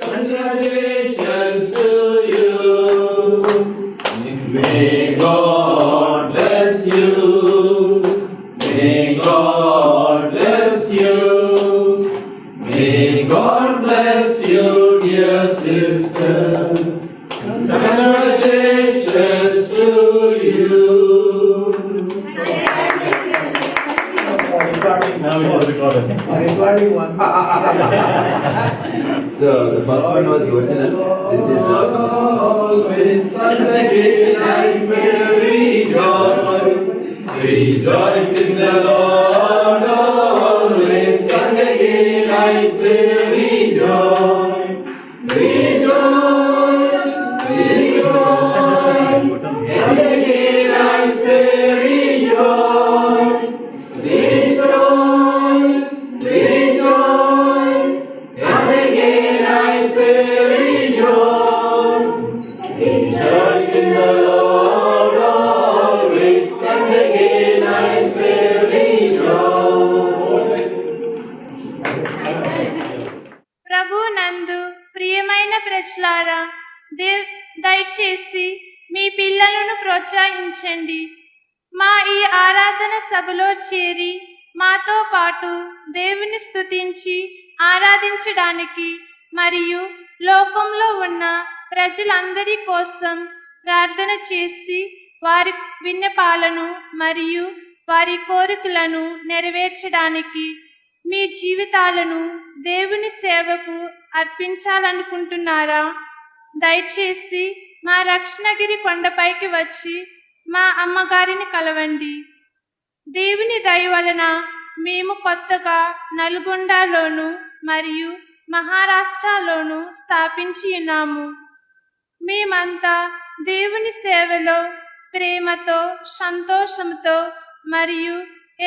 Congratulations to you. May God bless you. May God bless you. May God bless you, dear sisters. Congratulations to you. So the first one was original. This is Always and again I will rejoice. Rejoice in the Lord always, and again I say rejoice. Rejoice, rejoice, and again I say rejoice. Rejoice, rejoice, and again I say rejoice. Rejoice in the Lord always, and again I say rejoice. ప్రభు నందు ప్రియమైన ప్రజలారా, దయచేసి మీ పిల్లలను ప్రోత్సహించండి. మా ఈ ఆరాధన సభలో చేరి మాతో పాటు దేవుని స్తుతించి ఆరాధించడానికి మరియు లోకంలో ఉన్న ప్రజలందరి కోసం ప్రార్థన చేసి వారి విన్నపాలను మరియు వారి కోరికలను నెరవేర్చడానికి మీ జీవితాలను దేవుని సేవకు అర్పించాలనుకుంటున్నారా? దయచేసి మా రక్షణగిరి కొండపైకి వచ్చి మా అమ్మగారిని కలవండి. దేవుని దయ వలన మేము కొత్తగా నల్గొండలోను మరియు మహారాష్ట్రలోను స్థాపించి ఉన్నాము. మేమంతా దేవుని సేవలో ప్రేమతో, సంతోషంతో మరియు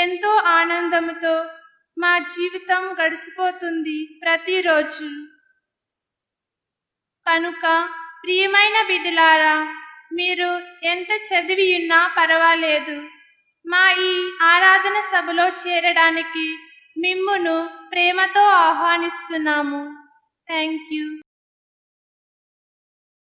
ఎంతో ఆనందంతో మా జీవితం గడిచిపోతుంది ప్రతిరోజు. కనుక ప్రియమైన బిడ్డలారా, మీరు ఎంత చదివి ఉన్నా పర్వాలేదు, మా ఈ ఆరాధన సభలో చేరడానికి మిమ్మును ప్రేమతో ఆహ్వానిస్తున్నాము. Thank you.